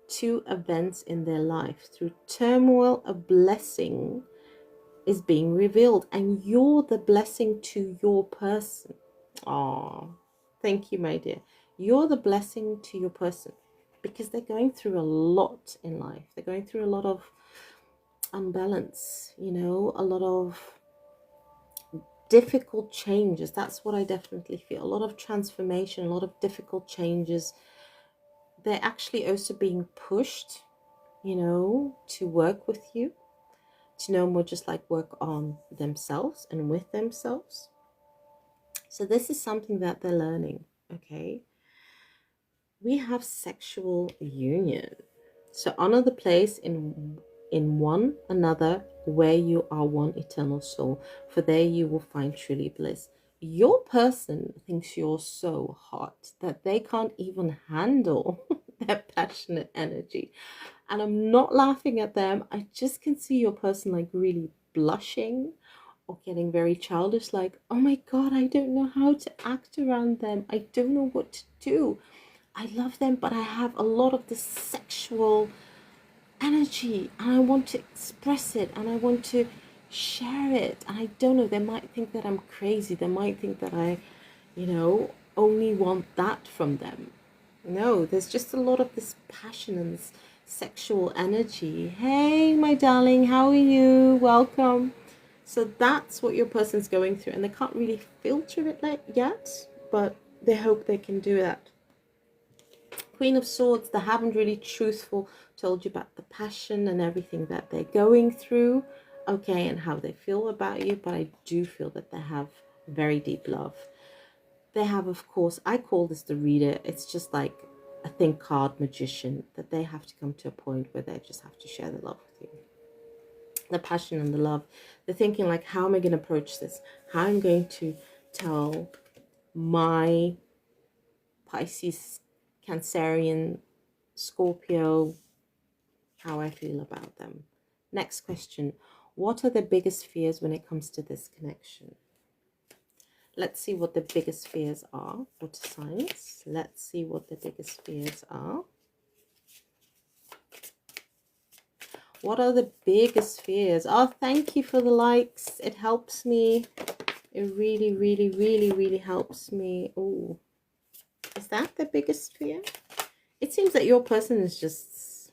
to events in their life. Through turmoil, a blessing is being revealed, and you're the blessing to your person. Oh, thank you, my dear. You're the blessing to your person because they're going through a lot in life. They're going through a lot of unbalance, you know, a lot of difficult changes. That's what I definitely feel. A lot of transformation, a lot of difficult changes. They're actually also being pushed, you know, to work with you, to know more, just like work on themselves and with themselves. So this is something that they're learning. Okay, we have sexual union. So honor the place in one another where you are one eternal soul, for there you will find truly bliss. Your person thinks you're so hot that they can't even handle their passionate energy. And I'm not laughing at them. I just can see your person like really blushing or getting very childish, like, oh my God, I don't know how to act around them. I don't know what to do. I love them, but I have a lot of this sexual energy and I want to express it and I want to share it. And I don't know, they might think that I'm crazy. They might think that I, you know, only want that from them. No, there's just a lot of this passion and this sexual energy. Hey, my darling, how are you? Welcome. So that's what your person's going through, and they can't really filter it yet, but they hope they can do that. Queen of Swords, they haven't really told you about the passion and everything that they're going through, okay, and how they feel about you, but I do feel that they have very deep love. They have, of course, I call this the reader. It's just like a think card magician, that they have to come to a point where they just have to share the love with you. The passion and the love. They're thinking like, how am I going to approach this? How am I going to tell my Pisces, Cancerian, Scorpio, how I feel about them? Next question. What are the biggest fears when it comes to this connection? Let's see what the biggest fears are. Water signs. Let's see what the biggest fears are. What are the biggest fears? Oh, thank you for the likes. It helps me. It really, really, really, really helps me. Oh, is that the biggest fear? It seems that your person is just,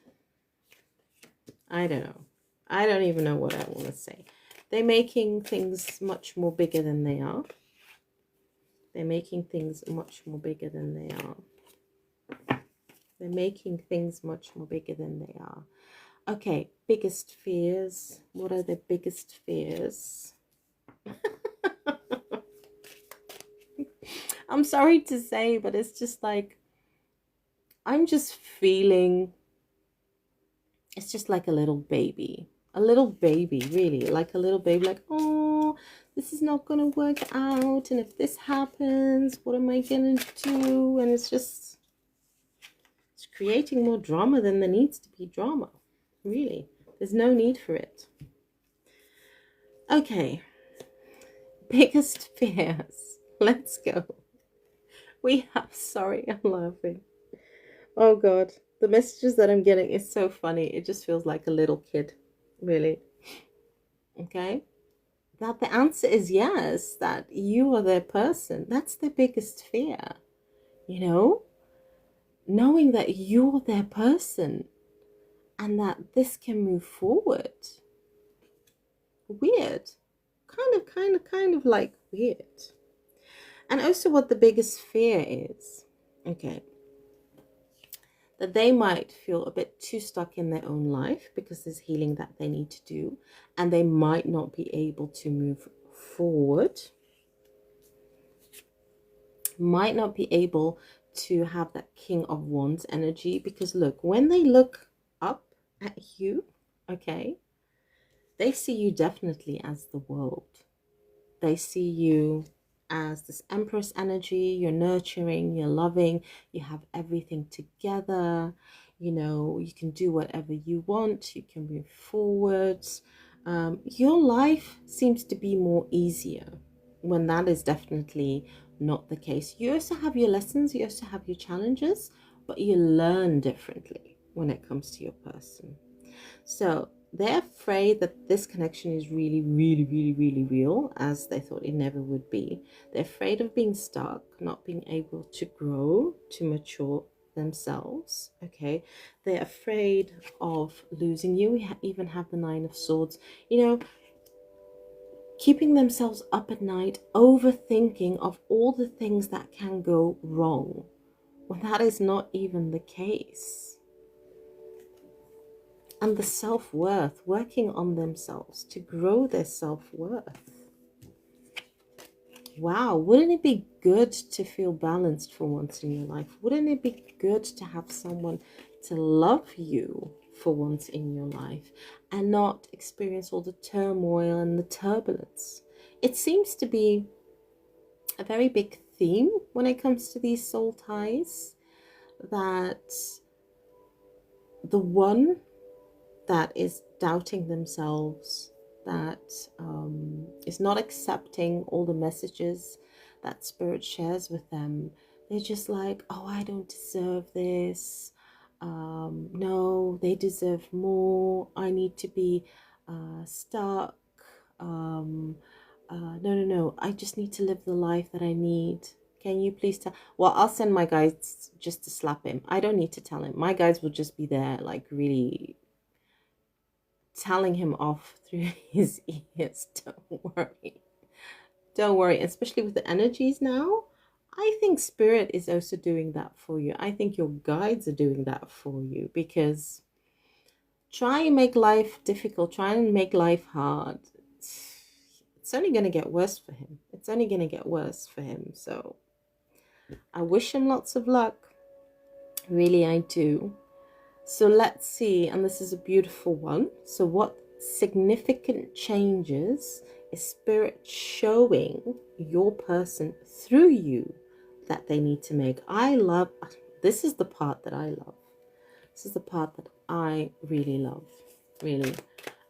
I don't know. I don't even know what I want to say. They're making things much more bigger than they are. They're making things much more bigger than they are. They're making things much more bigger than they are. Okay, biggest fears. What are the biggest fears? I'm sorry to say, but it's just like, I'm just feeling, it's just like a little baby. A little baby, really. Like a little baby, like, oh, this is not going to work out. And if this happens, what am I going to do? And it's just, it's creating more drama than there needs to be drama. Really. There's no need for it. Okay. Biggest fears. Let's go. We have, sorry, I'm laughing. Oh God, the messages that I'm getting is so funny. It just feels like a little kid, really. Okay. That the answer is yes, that you are their person. That's the biggest fear, you know? Knowing that you're their person and that this can move forward. Weird. Kind of like weird. And also what the biggest fear is, okay, that they might feel a bit too stuck in their own life because there's healing that they need to do, and they might not be able to move forward, might not be able to have that King of Wands energy. Because look, when they look up at you, okay, they see you definitely as the world. They see you as this Empress energy. You're nurturing, you're loving, you have everything together. You know, you can do whatever you want, you can move forwards. Your life seems to be more easier when that is definitely not the case. You also have your lessons, you also have your challenges, but you learn differently when it comes to your person. So they're afraid that this connection is really real, as they thought it never would be. They're afraid of being stuck, not being able to grow, to mature themselves. Okay, they're afraid of losing you. We even have the Nine of Swords. You know, keeping themselves up at night, overthinking of all the things that can go wrong, when that is not even the case. And the self-worth, working on themselves to grow their self-worth. Wow, wouldn't it be good to feel balanced for once in your life? Wouldn't it be good to have someone to love you for once in your life and not experience all the turmoil and the turbulence? It seems to be a very big theme when it comes to these soul ties, that the one that is doubting themselves, that is not accepting all the messages that Spirit shares with them. They're just like, oh, I don't deserve this. No, they deserve more. I need to be stuck. No. I just need to live the life that I need. Can you please tell? Well, I'll send my guides just to slap him. I don't need to tell him. My guides will just be there, like really telling him off through his ears. Don't worry. Don't worry. Especially with the energies now, I think Spirit is also doing that for you. I think your guides are doing that for you, because try and make life difficult, try and make life hard. It's only going to get worse for him. It's only going to get worse for him. So I wish him lots of luck. Really, I do. So let's see, and this is a beautiful one. So what significant changes is Spirit showing your person through you that they need to make? I love, this is the part that I love. This is the part that I really love, really.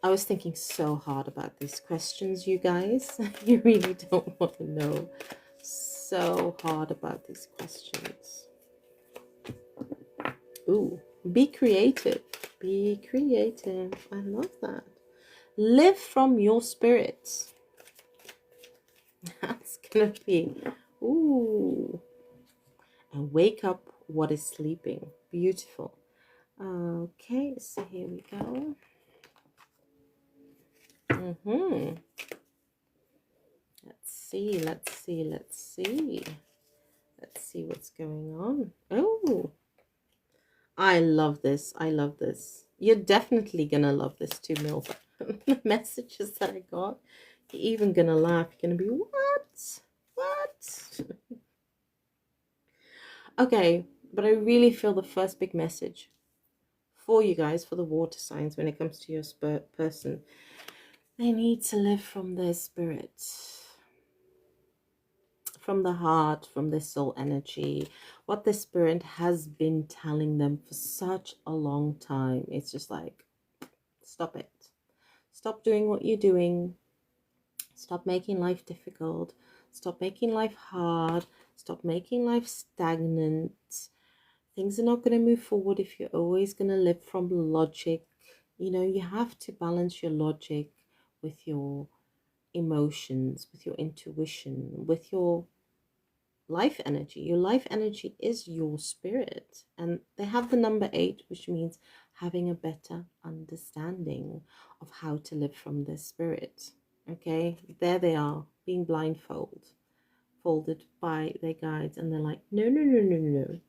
I was thinking so hard about these questions, you guys. You really don't want to know. So hard about these questions. Ooh, be creative. Be creative. I love that. Live from your spirits. That's gonna be, ooh. And wake up what is sleeping. Beautiful. Okay, so here we go. Let's see. Let's see what's going on. Oh, I love this. I love this. You're definitely gonna love this too, Milva. The messages that I got, you're even gonna laugh. You're gonna be, what? Okay, but I really feel the first big message for you guys, for the water signs, when it comes to your person, they need to live from their spirit, from the heart, from their soul energy, what the Spirit has been telling them for such a long time. It's just like, stop it. Stop doing what you're doing. Stop making life difficult. Stop making life hard. Stop making life stagnant. Things are not going to move forward if you're always going to live from logic. You know, you have to balance your logic with your emotions, with your intuition, with your life energy. Your life energy is your spirit. And they have the number 8, which means having a better understanding of how to live from their spirit. Okay, there they are, being folded by their guides, and they're like, no, no, no, no, no.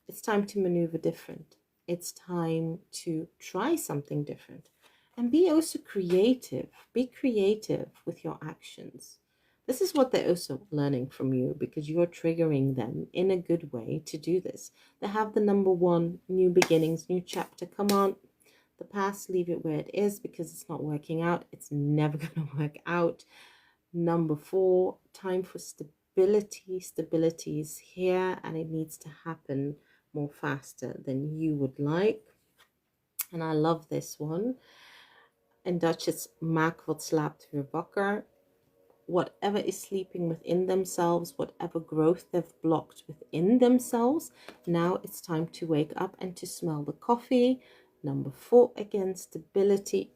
It's time to maneuver different. It's time to try something different. And be also creative. Be creative with your actions. This is what they're also learning from you, because you're triggering them in a good way to do this. They have the number 1, new beginnings, new chapter. Come on. The past, leave it where it is, because it's not working out. It's never going to work out. Number 4, time for stability. Stability is here, and it needs to happen more faster than you would like. And I love this one. In Dutch, it's maak wat slaapt weer wakker. Whatever is sleeping within themselves, whatever growth they've blocked within themselves, now it's time to wake up and to smell the coffee. Number 4, again, stability.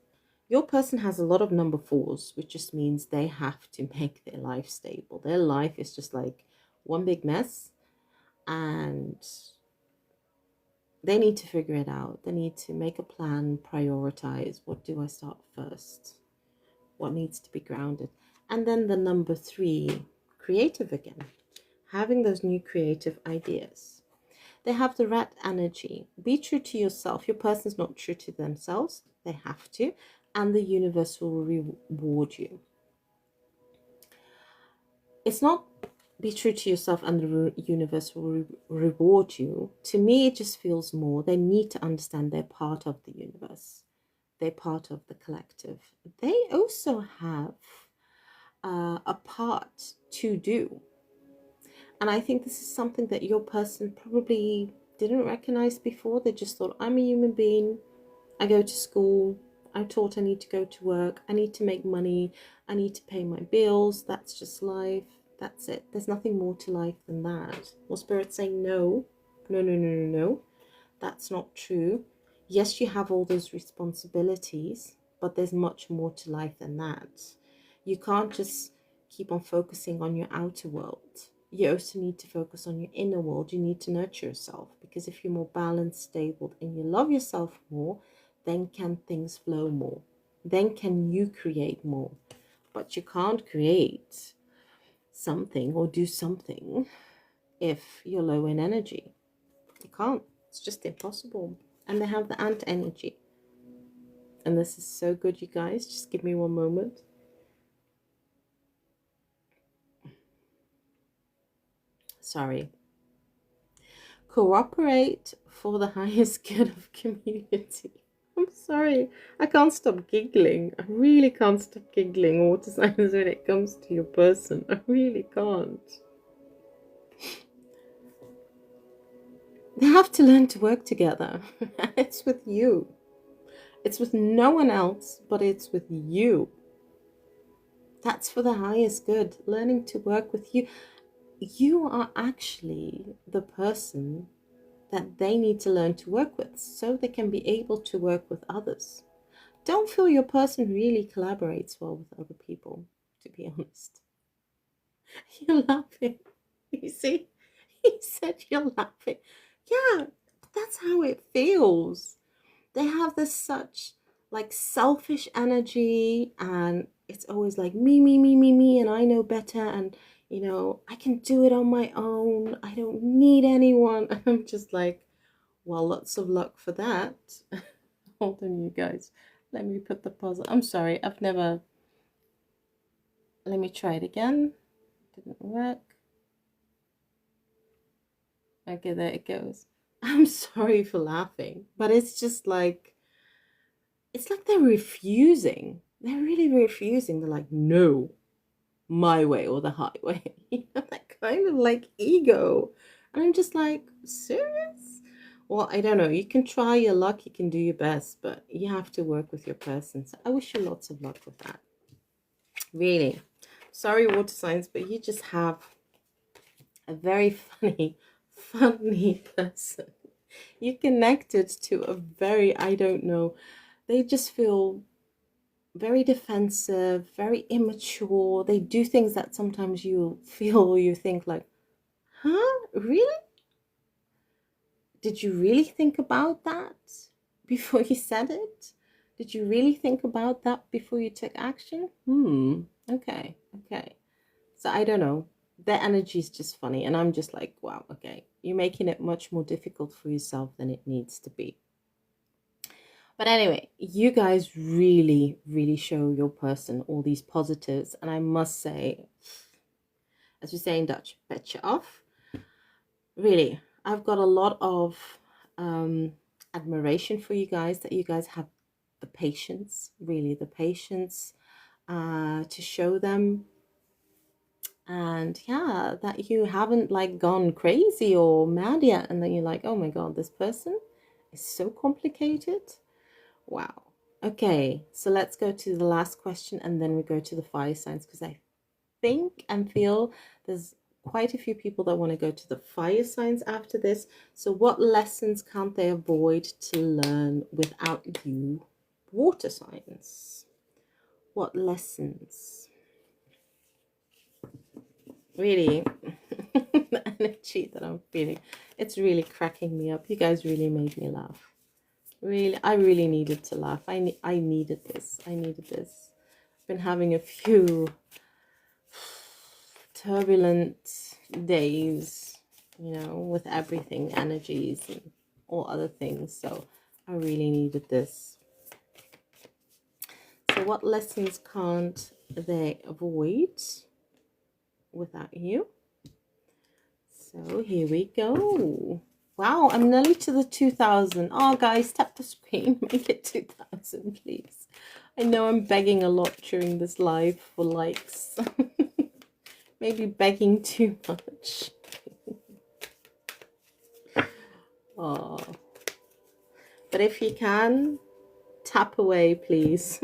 Your person has a lot of number 4s, which just means they have to make their life stable. Their life is just like one big mess, and they need to figure it out. They need to make a plan, prioritize. What do I start first? What needs to be grounded? And then the number 3, creative again. Having those new creative ideas. They have the rat energy. Be true to yourself. Your person's not true to themselves. They have to. And the universe will reward you. It's not be true to yourself and the universe will reward you. To me, it just feels more they need to understand they're part of the universe. They're part of the collective. They also have a part to do. And I think this is something that your person probably didn't recognize before. They just thought, I'm a human being. I go to school. I'm taught I need to go to work. I need to make money. I need to pay my bills. That's just life. That's it. There's nothing more to life than that. Well, Spirit's saying no. No, no, no, no, no. That's not true. Yes, you have all those responsibilities, but there's much more to life than that. You can't just keep on focusing on your outer world. You also need to focus on your inner world. You need to nurture yourself, because if you're more balanced, stable, and you love yourself more, then can things flow more. Then can you create more. But you can't create something or do something if you're low in energy. You can't. It's just impossible. And they have the ant energy. And this is so good, you guys. Just give me one moment. Sorry. Cooperate for the highest good of community. I'm sorry. I can't stop giggling. I really can't stop giggling, water signs, when it comes to your person. I really can't. They have to learn to work together. It's with you. It's with no one else, but it's with you. That's for the highest good. Learning to work with you. You are actually the person that they need to learn to work with, so they can be able to work with others. Don't feel your person really collaborates well with other people, to be honest. You're laughing. You see? He said you're laughing. Yeah, that's how it feels. They have this such like selfish energy, and it's always like me, me, me, me, me, and I know better, and you know, I can do it on my own. I don't need anyone. And I'm just like, well, lots of luck for that. Hold on, you guys. Let me put the puzzle. I'm sorry, I've never. Let me try it again. Didn't work. Okay, there it goes. I'm sorry for laughing, but it's just like, it's like they're refusing. They're really refusing. They're like, no, my way or the highway. You know, that kind of like ego. And I'm just like, serious? Well, I don't know. You can try your luck. You can do your best, but you have to work with your person. So I wish you lots of luck with that. Really. Sorry, water signs, but you just have a very funny person. You connected to a very, I don't know, they just feel very defensive, very immature. They do things that sometimes you feel or you think like, huh? Really? Did you really think about that before you said it? Did you really think about that before you took action? Okay, okay. So I don't know. Their energy is just funny. And I'm just like, wow, okay. You're making it much more difficult for yourself than it needs to be. But anyway, you guys really, really show your person all these positives. And I must say, as we say in Dutch, pet you off. Really, I've got a lot of admiration for you guys, that you guys have the patience, really, the patience to show them. And yeah, that you haven't like gone crazy or mad yet. And then you're like, oh my God, this person is so complicated. Wow. Okay, so let's go to the last question and then we go to the fire signs, because I think and feel there's quite a few people that want to go to the fire signs after this. So what lessons can't they avoid to learn without you, water signs? What lessons? Really, the energy that I'm feeling, it's really cracking me up. You guys really made me laugh. Really, I really needed to laugh. I needed this. I needed this. Been having a few turbulent days, you know, with everything, energies and all other things. So I really needed this. So what lessons can't they avoid without you? So here we go. Wow, I'm nearly to the 2000. Oh, guys, tap the screen. Make it 2000, please. I know I'm begging a lot during this live for likes. Maybe begging too much. Oh. But if you can, tap away, please.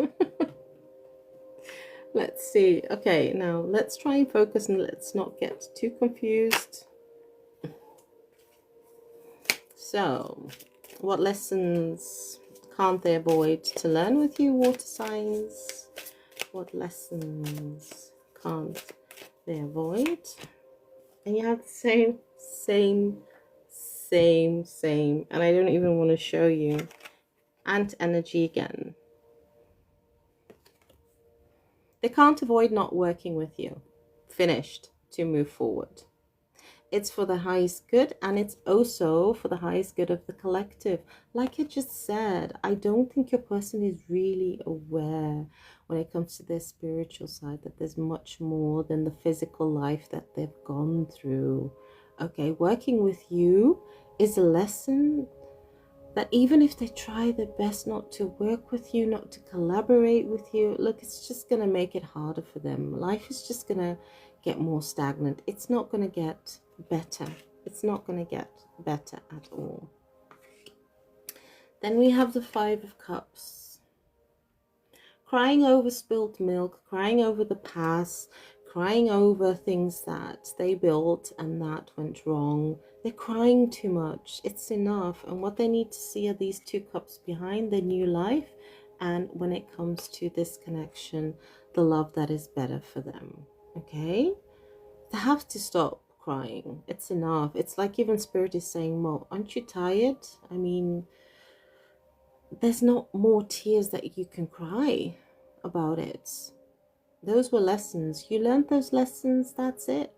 Let's see. Okay, now let's try and focus and let's not get too confused. So, what lessons can't they avoid to learn with you, water signs? What lessons can't they avoid? And you have the same. And I don't even want to show you. Ant energy again. They can't avoid not working with you. Finished to move forward. It's for the highest good, and it's also for the highest good of the collective. Like I just said, I don't think your person is really aware when it comes to their spiritual side that there's much more than the physical life that they've gone through. Okay, working with you is a lesson that even if they try their best not to work with you, not to collaborate with you, look, it's just going to make it harder for them. Life is just going to get more stagnant. It's not going to get better. It's not going to get better at all. Then we have the Five of Cups. Crying over spilled milk, crying over the past, crying over things that they built and that went wrong. They're crying too much. It's enough. And what they need to see are these two cups behind their new life. And when it comes to this connection, the love that is better for them. Okay? They have to stop crying. It's enough. It's like even Spirit is saying, Mo, aren't you tired? I mean, there's not more tears that you can cry about it. Those were lessons. You learned those lessons. That's it.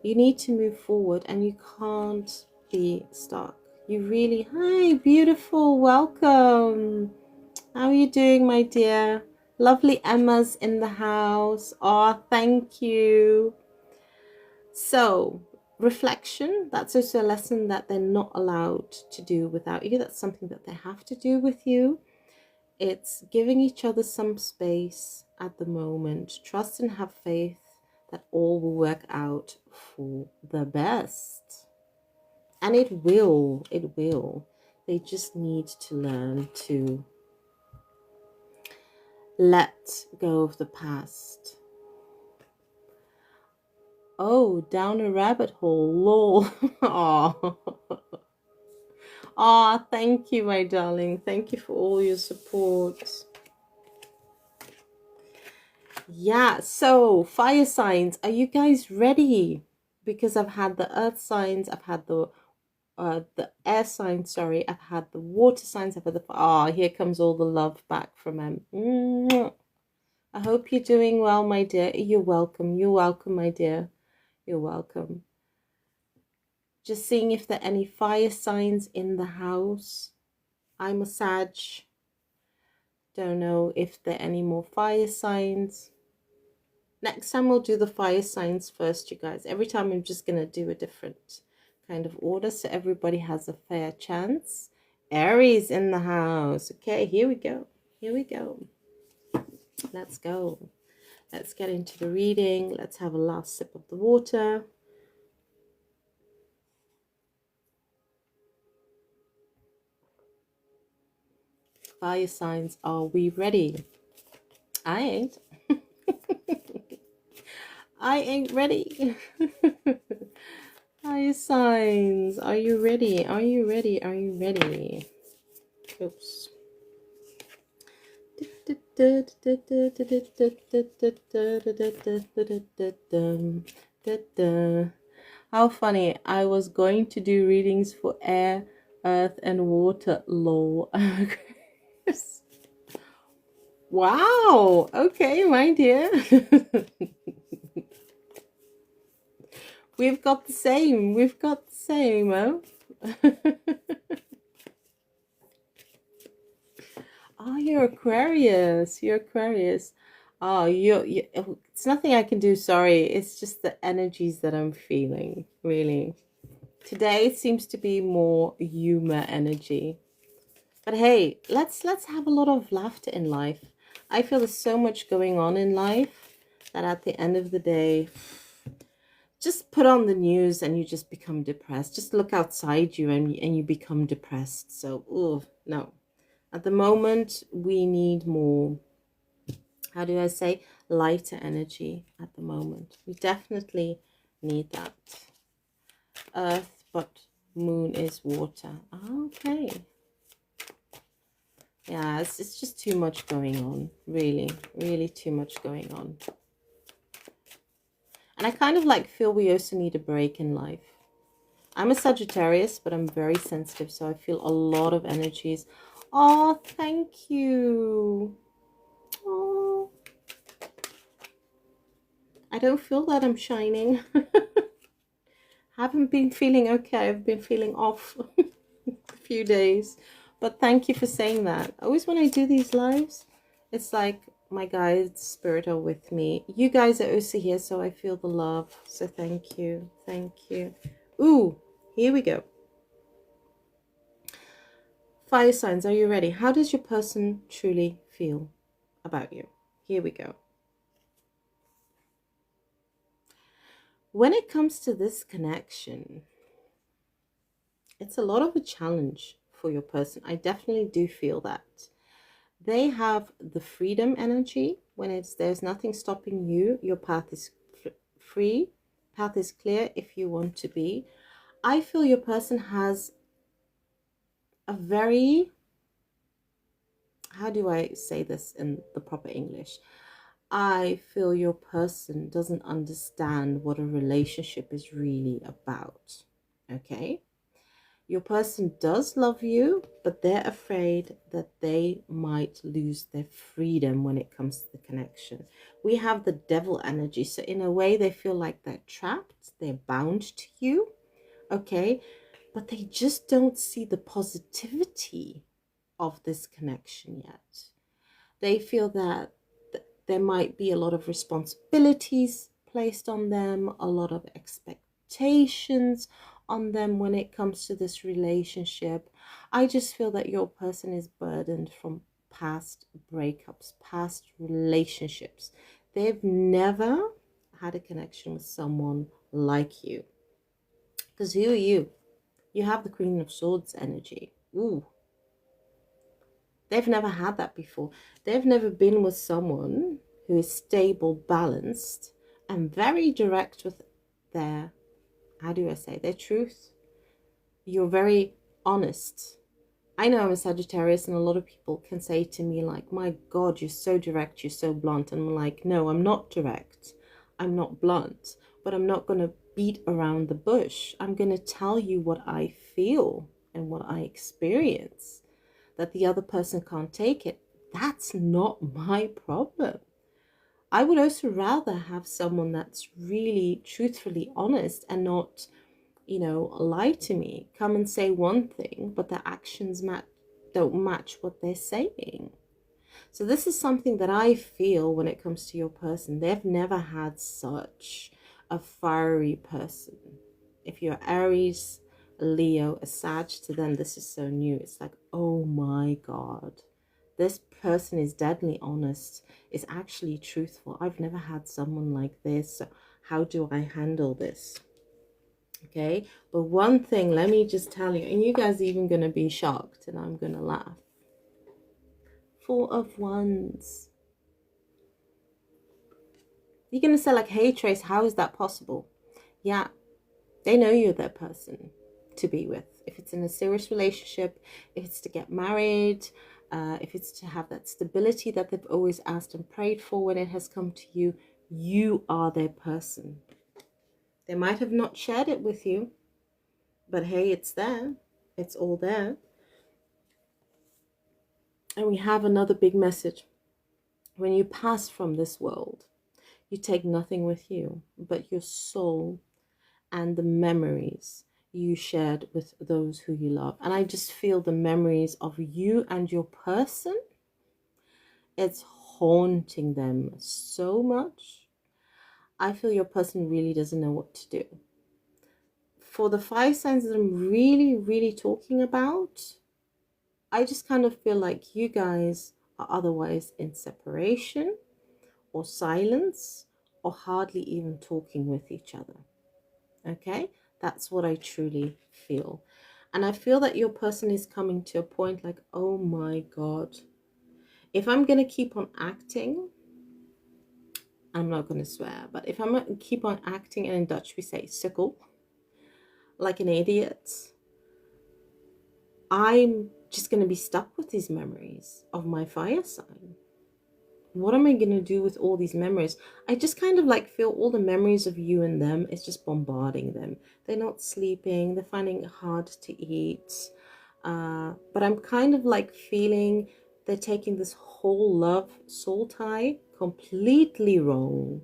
You need to move forward and you can't be stuck. You really, hi, beautiful, welcome. How are you doing, my dear? Lovely Emma's in the house. Oh, thank you. So, reflection, that's also a lesson that they're not allowed to do without you. That's something that they have to do with you. It's giving each other some space at the moment. Trust and have faith that all will work out for the best. And it will. They just need to learn to let go of the past. Oh, down a rabbit hole, lol. Aw. Aw, thank you, my darling. Thank you for all your support. Yeah, so fire signs, are you guys ready? Because I've had the earth signs, I've had the air signs, sorry, I've had the water signs, I've had the here comes all the love back from Mwah. I hope you're doing well, my dear. You're welcome. You're welcome, my dear. You're welcome. Just seeing if there are any fire signs in the house. I'm a Sag. Don't know if there are any more fire signs. Next time we'll do the fire signs first, you guys. Every time I'm just going to do a different kind of order so everybody has a fair chance. Aries in the house. Okay, here we go. Here we go. Let's go. Let's get into the reading. Let's have a last sip of the water. Fire signs, are we ready? I ain't. I ain't ready. Fire signs, are you ready? Are you ready? Are you ready? Oops. How funny. I was going to do readings for air, earth, and water. Lol. Wow. Okay, my dear. We've got the same. We've got the same, oh. Oh, you're Aquarius. You're Aquarius. Oh, you. It's nothing I can do. Sorry. It's just the energies that I'm feeling, really. Today seems to be more humor energy. But hey, let's have a lot of laughter in life. I feel there's so much going on in life that at the end of the day, just put on the news and you just become depressed. Just look outside you and you become depressed. So, oh, no. At the moment, we need more, how do I say, lighter energy at the moment. We definitely need that. Earth, but moon is water. Okay. Yeah, it's just too much going on. Really, really too much going on. And I kind of like feel we also need a break in life. I'm a Sagittarius, but I'm very sensitive, so I feel a lot of energies. Oh, thank you. Oh, I don't feel that I'm shining. Haven't been feeling okay. I've been feeling off a few days. But thank you for saying that. Always when I do these lives, it's like my guides, spirit are with me. You guys are also here, so I feel the love. So thank you. Thank you. Ooh, here we go. Fire signs, are you ready? How does your person truly feel about you? Here we go. When it comes to this connection, it's a lot of a challenge for your person. I definitely do feel that. They have the freedom energy when there's nothing stopping you. Your path is free. Path is clear if you want to be. I feel your person has a very, how do I say this in the proper English? I feel your person doesn't understand what a relationship is really about. Okay? Your person does love you, but they're afraid that they might lose their freedom when it comes to the connection. We have the devil energy. So in a way, they feel like they're trapped. They're bound to you. Okay? But they just don't see the positivity of this connection yet. They feel that there might be a lot of responsibilities placed on them, a lot of expectations on them when it comes to this relationship. I just feel that your person is burdened from past breakups, past relationships. They've never had a connection with someone like you. Because who are you? You have the Queen of Swords energy. Ooh. They've never had that before. They've never been with someone who is stable, balanced, and very direct with their, how do I say, their truth. You're very honest. I know I'm a Sagittarius, and a lot of people can say to me, like, my God, you're so direct, you're so blunt. And I'm like, no, I'm not direct. I'm not blunt, but I'm not going to beat around the bush. I'm going to tell you what I feel and what I experience. That the other person can't take it, that's not my problem. I would also rather have someone that's really truthfully honest and not, lie to me, come and say one thing, but their actions don't match what they're saying. So this is something that I feel when it comes to your person. They've never had such a fiery person. If you're Aries, a Leo, a Sag, to them this is so new. It's like, oh my God, this person is deadly honest, is actually truthful. I've never had someone like this. So how do I handle this? Okay, but one thing, let me just tell you, and you guys are even going to be shocked, and I'm going to laugh. Four of Wands. You're going to say like, hey Trace, how is that possible? Yeah, they know you're their person to be with. If it's in a serious relationship, if it's to get married, if it's to have that stability that they've always asked and prayed for, when it has come to you, you are their person. They might have not shared it with you, but hey, it's there. It's all there. And we have another big message. When you pass from this world, you take nothing with you but your soul and the memories you shared with those who you love. And I just feel the memories of you and your person, it's haunting them so much. I feel your person really doesn't know what to do. For the 5 signs that I'm really talking about, I just kind of feel like you guys are otherwise in separation or silence or hardly even talking with each other. Okay, that's what I truly feel. And I feel that your person is coming to a point like, oh my God, if I'm going to keep on acting, I'm not going to swear, but if I'm going to keep on acting, and in Dutch we say sukkel, like an idiot, I'm just going to be stuck with these memories of my fire sign. What am I going to do with all these memories? I just kind of like feel all the memories of you and them is just bombarding them. They're not sleeping. They're finding it hard to eat. But I'm kind of like feeling they're taking this whole love soul tie completely wrong.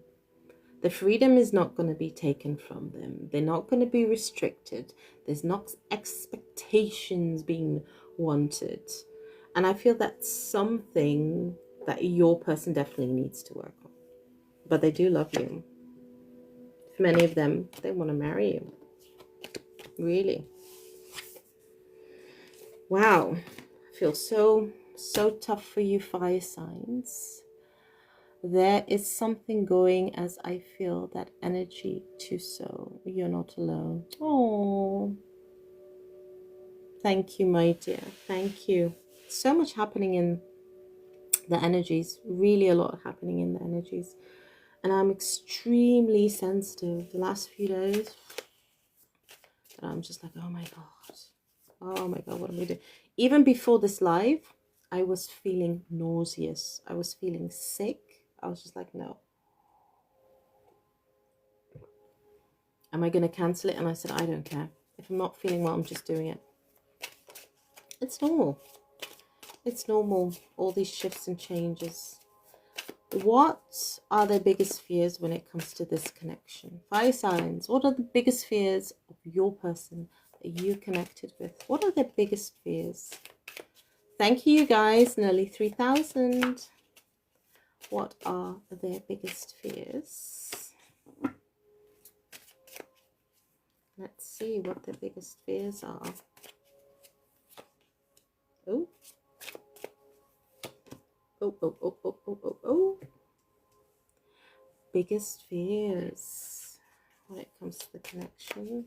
The freedom is not going to be taken from them. They're not going to be restricted. There's not expectations being wanted. And I feel that's something that your person definitely needs to work on. But they do love you. For many of them, they want to marry you. Really. Wow. I feel so tough for you, fire signs. There is something going as I feel that energy to sow. You're not alone. Oh, thank you, my dear. Thank you. So much happening in the energies. Really a lot happening in the energies. And I'm extremely sensitive the last few days. And I'm just like, oh my God. Oh my God, what am I doing? Even before this live, I was feeling nauseous. I was feeling sick. I was just like, no. Am I going to cancel it? And I said, I don't care. If I'm not feeling well, I'm just doing it. It's normal. It's normal. All these shifts and changes. What are their biggest fears when it comes to this connection? Fire signs. What are the biggest fears of your person that you connected with? What are their biggest fears? Thank you, guys. Nearly 3,000. What are their biggest fears? Let's see what their biggest fears are. Oh. Oh. Biggest fears when it comes to the connection.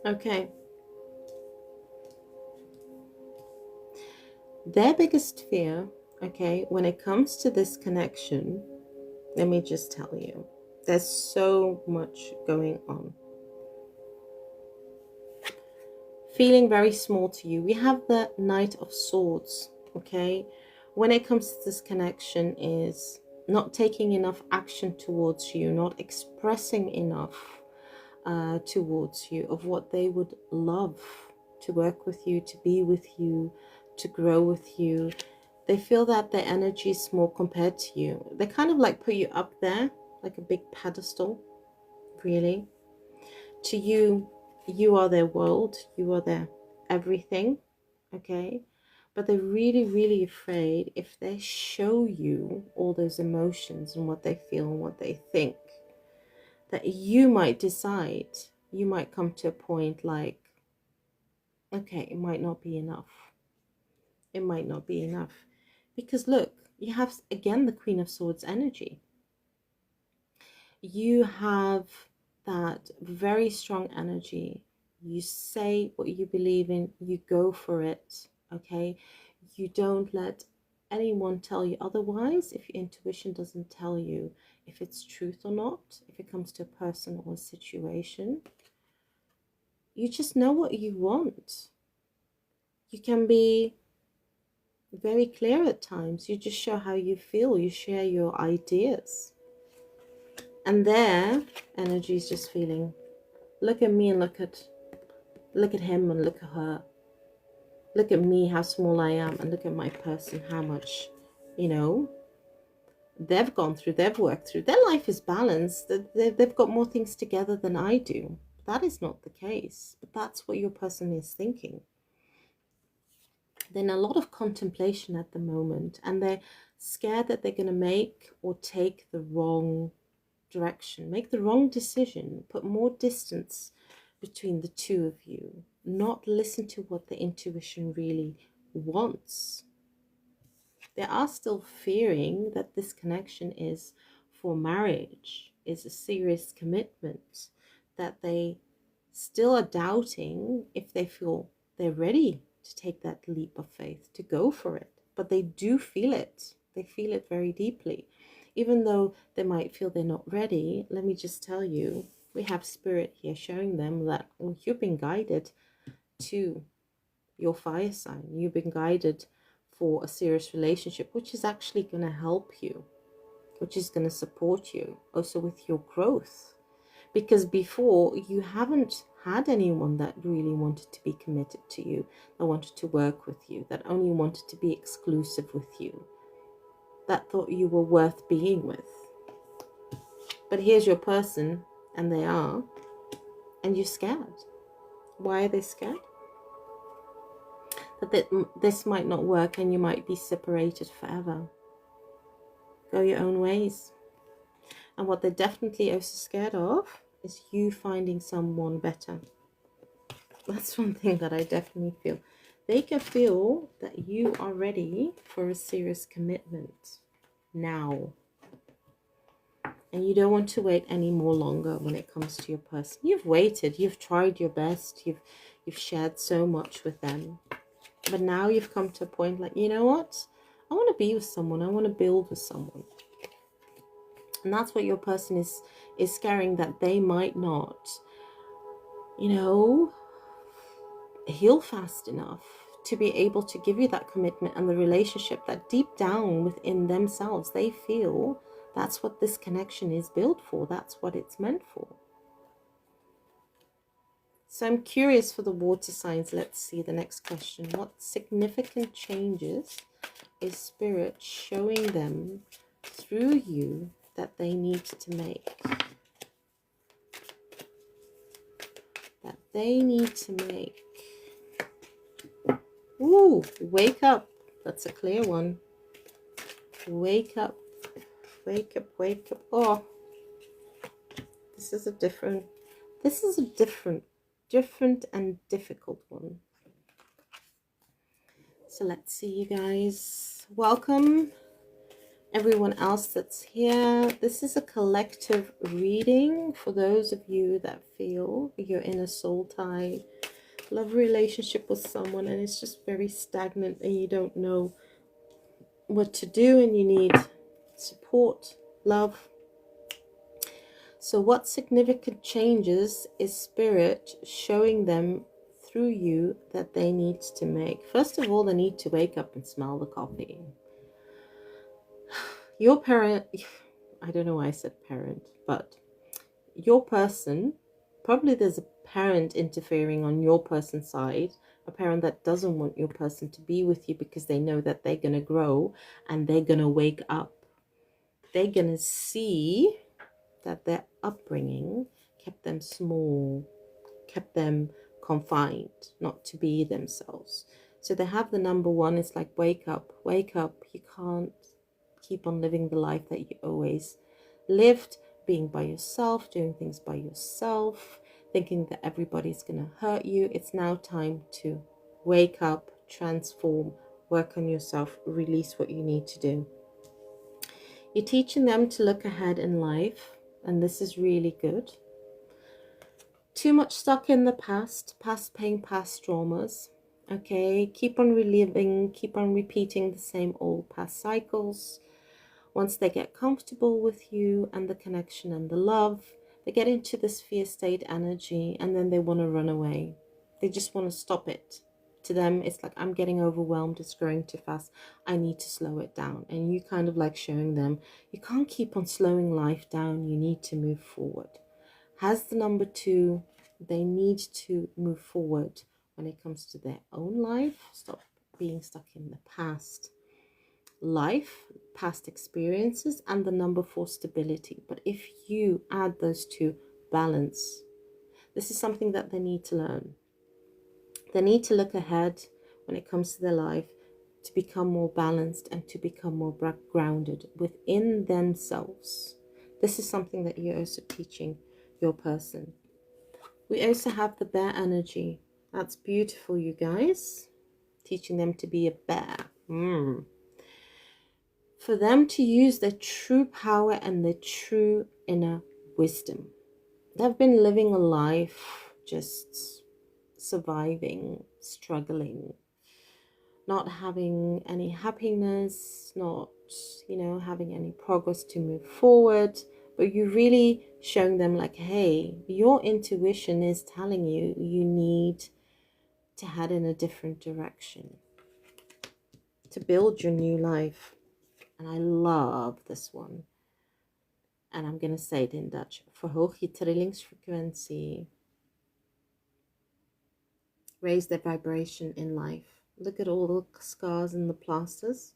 Okay. Their biggest fear, okay, when it comes to this connection, let me just tell you, there's so much going on. Feeling very small to you. We have the Knight of Swords, okay? When it comes to this connection is not taking enough action towards you, not expressing enough towards you of what they would love to work with you, to be with you, to grow with you. They feel that their energy is small compared to you. They kind of like put you up there, like a big pedestal, really. To you, you are their world, you are their everything, okay? But they're really, really afraid if they show you all those emotions and what they feel and what they think, that you might decide, you might come to a point like, okay, it might not be enough. It might not be enough. Because look, you have, again, the Queen of Swords energy. You have that very strong energy. You say what you believe in, you go for it, okay? You don't let anyone tell you otherwise. If your intuition doesn't tell you if it's truth or not, if it comes to a person or a situation, you just know what you want. You can be very clear at times. You just show how you feel. You share your ideas. And their energy is just feeling, look at me and look at him and look at her. Look at me, how small I am, and look at my person, how much, you know, they've gone through, they've worked through. Their life is balanced. They've got more things together than I do. That is not the case. But that's what your person is thinking. They're in a lot of contemplation at the moment, and they're scared that they're going to make or take the wrong direction, make the wrong decision, put more distance between the two of you, not listen to what the intuition really wants. They are still fearing that this connection is for marriage, is a serious commitment, that they still are doubting if they feel they're ready to take that leap of faith, to go for it. But they do feel it. They feel it very deeply. Even though they might feel they're not ready, let me just tell you, we have spirit here showing them that you've been guided to your fire sign. You've been guided for a serious relationship, which is actually going to help you, which is going to support you also with your growth. Because before, you haven't had anyone that really wanted to be committed to you, that wanted to work with you, that only wanted to be exclusive with you, that thought you were worth being with. But here's your person, and they are, and you're scared. Why are they scared? That this might not work and you might be separated forever. Go your own ways. And what they're definitely also scared of is you finding someone better. That's one thing that I definitely feel. They can feel that you are ready for a serious commitment now. And you don't want to wait any more longer when it comes to your person. You've waited, you've tried your best, you've shared so much with them. But now you've come to a point like, you know what? I want to be with someone. I want to build with someone. And that's what your person is scaring, that they might not, you know, heal fast enough to be able to give you that commitment and the relationship that deep down within themselves, they feel that's what this connection is built for. That's what it's meant for. So I'm curious for the water signs. Let's see the next question. What significant changes is Spirit showing them through you that they need to make? That they need to make. Ooh, wake up. That's a clear one. Wake up. Wake up, wake up. Oh, this is a different and difficult one. So let's see, you guys. Welcome everyone else that's here. This is a collective reading for those of you that feel you're in a soul tie love relationship with someone and it's just very stagnant and you don't know what to do and you need support, love. So what significant changes is Spirit showing them through you that they need to make? First of all, they need to wake up and smell the coffee. Your parent, I don't know why I said parent, but your person, probably there's a parent interfering on your person's side, a parent that doesn't want your person to be with you because they know that they're going to grow and they're going to wake up. They're going to see that their upbringing kept them small, kept them confined, not to be themselves. So they have the number one. It's like, wake up, wake up. You can't keep on living the life that you always lived, being by yourself, doing things by yourself, thinking that everybody's going to hurt you. It's now time to wake up, transform, work on yourself, release what you need to do. You're teaching them to look ahead in life, and this is really good. Too much stuck in the past pain, past traumas. Okay, keep on reliving, keep on repeating the same old past cycles. Once they get comfortable with you and the connection and the love, they get into this fear state energy and then they want to run away. They just want to stop it. To them, it's like, I'm getting overwhelmed, it's growing too fast, I need to slow it down. And you kind of like showing them, you can't keep on slowing life down, you need to move forward. Has the number two, they need to move forward when it comes to their own life, stop being stuck in the past life, past experiences, and the number four, stability. But if you add those two, balance, this is something that they need to learn. They need to look ahead when it comes to their life to become more balanced and to become more grounded within themselves. This is something that you're also teaching your person. We also have the bear energy. That's beautiful, you guys. Teaching them to be a bear. For them to use their true power and their true inner wisdom. They've been living a life just surviving, struggling, not having any happiness, not, having any progress to move forward. But you're really showing them like, hey, your intuition is telling you you need to head in a different direction to build your new life. And I love this one. And I'm going to say it in Dutch. Verhoog je trillingsfrequentie. Raise their vibration in life. Look at all the scars and the plasters.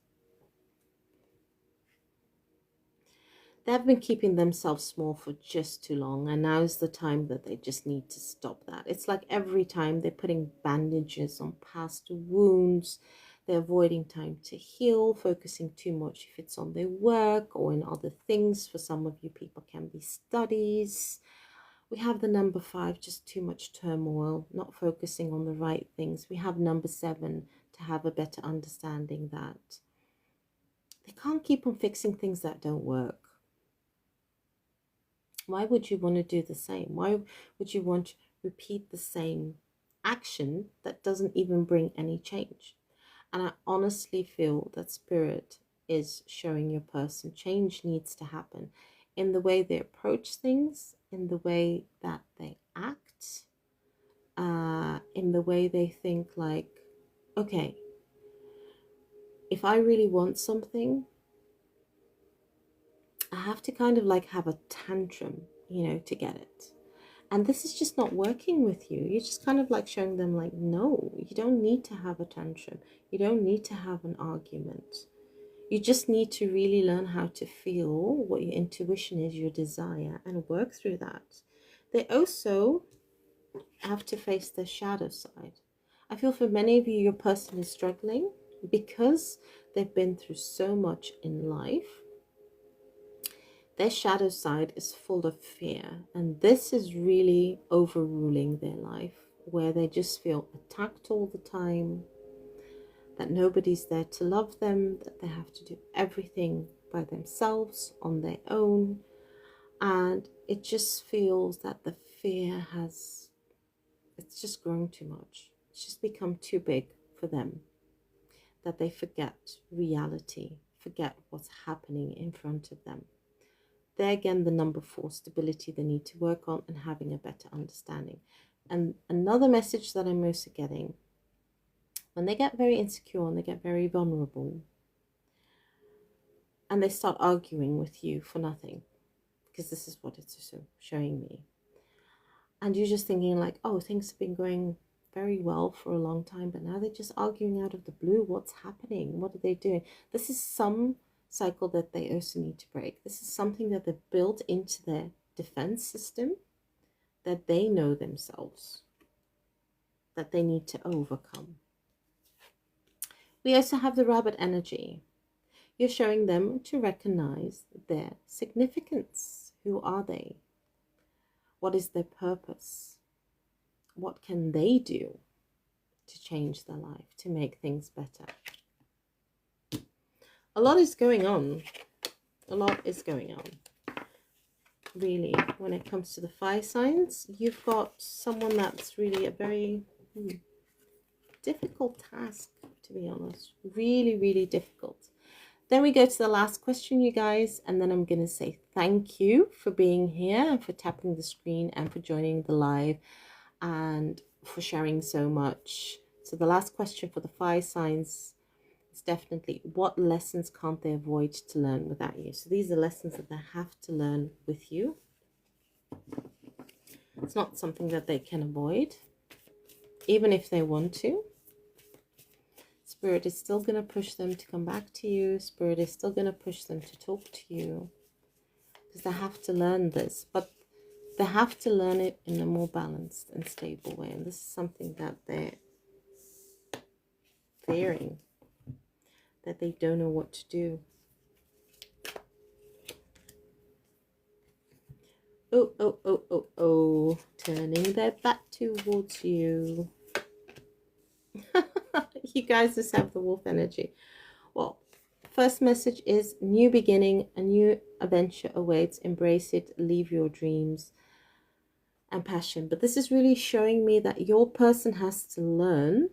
They've been keeping themselves small for just too long, and now is the time that they just need to stop that. It's like every time they're putting bandages on past wounds, they're avoiding time to heal, focusing too much if it's on their work or in other things. For some of you people can be studies. We have the number 5, just too much turmoil, not focusing on the right things. We have number 7, to have a better understanding that they can't keep on fixing things that don't work. Why would you want to do the same? Why would you want to repeat the same action that doesn't even bring any change? And I honestly feel that Spirit is showing your person change needs to happen in the way they approach things, in the way that they act, in the way they think like, okay, if I really want something, I have to kind of like have a tantrum, to get it. And this is just not working with you. You're just kind of like showing them like, no, you don't need to have a tantrum. You don't need to have an argument. You just need to really learn how to feel what your intuition is, your desire, and work through that. They also have to face their shadow side. I feel for many of you, your person is struggling because they've been through so much in life. Their shadow side is full of fear, and this is really overruling their life, where they just feel attacked all the time, that nobody's there to love them, that they have to do everything by themselves on their own. And it just feels that the fear has It's just grown too much. It's just become too big for them, that they forget reality, forget what's happening in front of them. There again, the number 4, stability they need to work on and having a better understanding. And another message that I'm mostly getting, when they get very insecure and they get very vulnerable and they start arguing with you for nothing, because this is what it's showing me. And you're just thinking like, oh, things have been going very well for a long time, but now they're just arguing out of the blue. What's happening? What are they doing? This is some cycle that they also need to break. This is something that they've built into their defense system, that they know themselves, that they need to overcome. We also have the rabbit energy. You're showing them to recognize their significance. Who are they? What is their purpose? What can they do to change their life, to make things better? A lot is going on. A lot is going on. Really, when it comes to the fire signs, you've got someone that's really a very difficult task, to be honest. Really, really difficult. Then we go to the last question, you guys, and then I'm going to say thank you for being here and for tapping the screen and for joining the live and for sharing so much. So the last question for the fire signs is definitely, what lessons can't they avoid to learn without you? So these are lessons that they have to learn with you. It's not something that they can avoid, even if they want to. Spirit is still going to push them to come back to you. Spirit is still going to push them to talk to you, because they have to learn this, but they have to learn it in a more balanced and stable way. And this is something that they're fearing, that they don't know what to do. Oh, oh, oh, oh, oh. Turning their back towards you. You guys just have the wolf energy. Well, first message is new beginning, a new adventure awaits. Embrace it, leave your dreams and passion. But this is really showing me that your person has to learn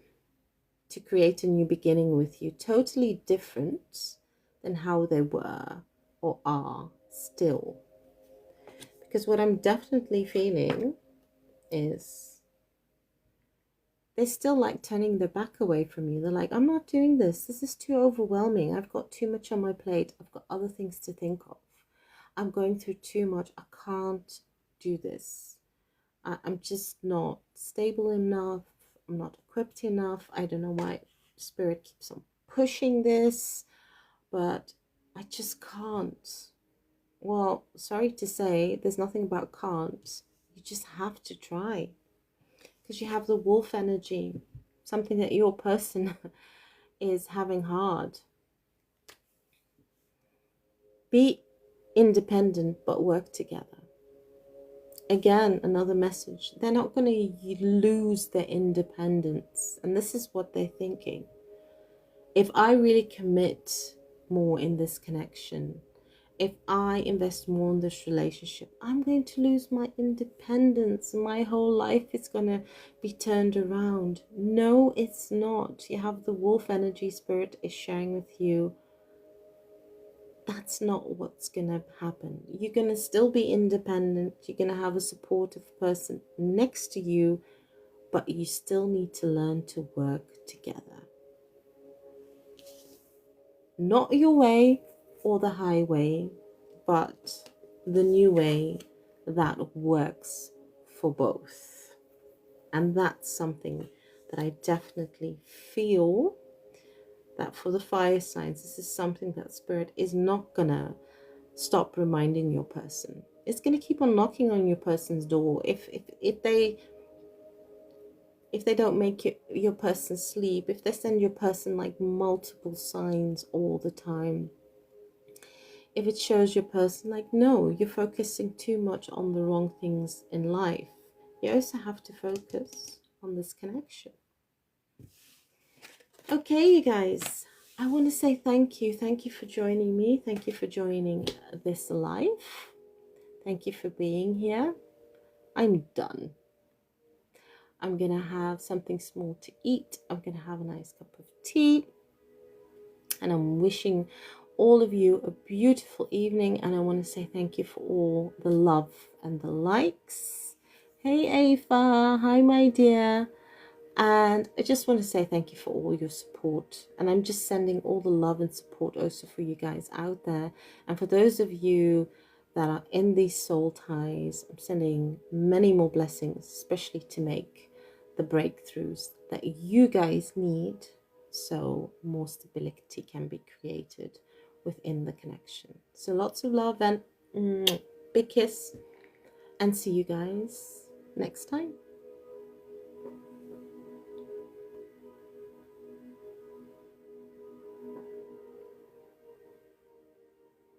to create a new beginning with you, totally different than how they were or are still. Because what I'm definitely feeling is they still like turning their back away from you. They're like, I'm not doing this. This is too overwhelming. I've got too much on my plate. I've got other things to think of. I'm going through too much. I can't do this. I'm just not stable enough. I'm not equipped enough. I don't know why Spirit keeps on pushing this, but I just can't. Well, sorry to say, there's nothing about can't. You just have to try. Because you have the wolf energy, something that your person is having hard. Be independent, but work together. Again, another message. They're not going to lose their independence. And this is what they're thinking. If I really commit more in this connection, if I invest more in this relationship, I'm going to lose my independence. My whole life is going to be turned around. No, it's not. You have the wolf energy. Spirit is sharing with you. That's not what's going to happen. You're going to still be independent. You're going to have a supportive person next to you, but you still need to learn to work together. Not your way or the highway, but the new way that works for both. And that's something that I definitely feel that for the fire signs, this is something that Spirit is not gonna stop reminding your person. It's gonna keep on knocking on your person's door. If they don't make your person sleep, if they send your person like multiple signs all the time, if it shows your person like, no, you're focusing too much on the wrong things in life, you also have to focus on this connection. Okay, you guys, I want to say thank you. Thank you for joining me. Thank you for joining this live. Thank you for being here. I'm done. I'm going to have something small to eat. I'm going to have a nice cup of tea. And I'm wishing all of you a beautiful evening. And I want to say thank you for all the love and the likes. Hey, Ava. Hi, my dear. And I just want to say thank you for all your support. And I'm just sending all the love and support also for you guys out there. And for those of you that are in these soul ties, I'm sending many more blessings, especially to make the breakthroughs that you guys need so more stability can be created within the connection. So lots of love and big kiss, and see you guys next time.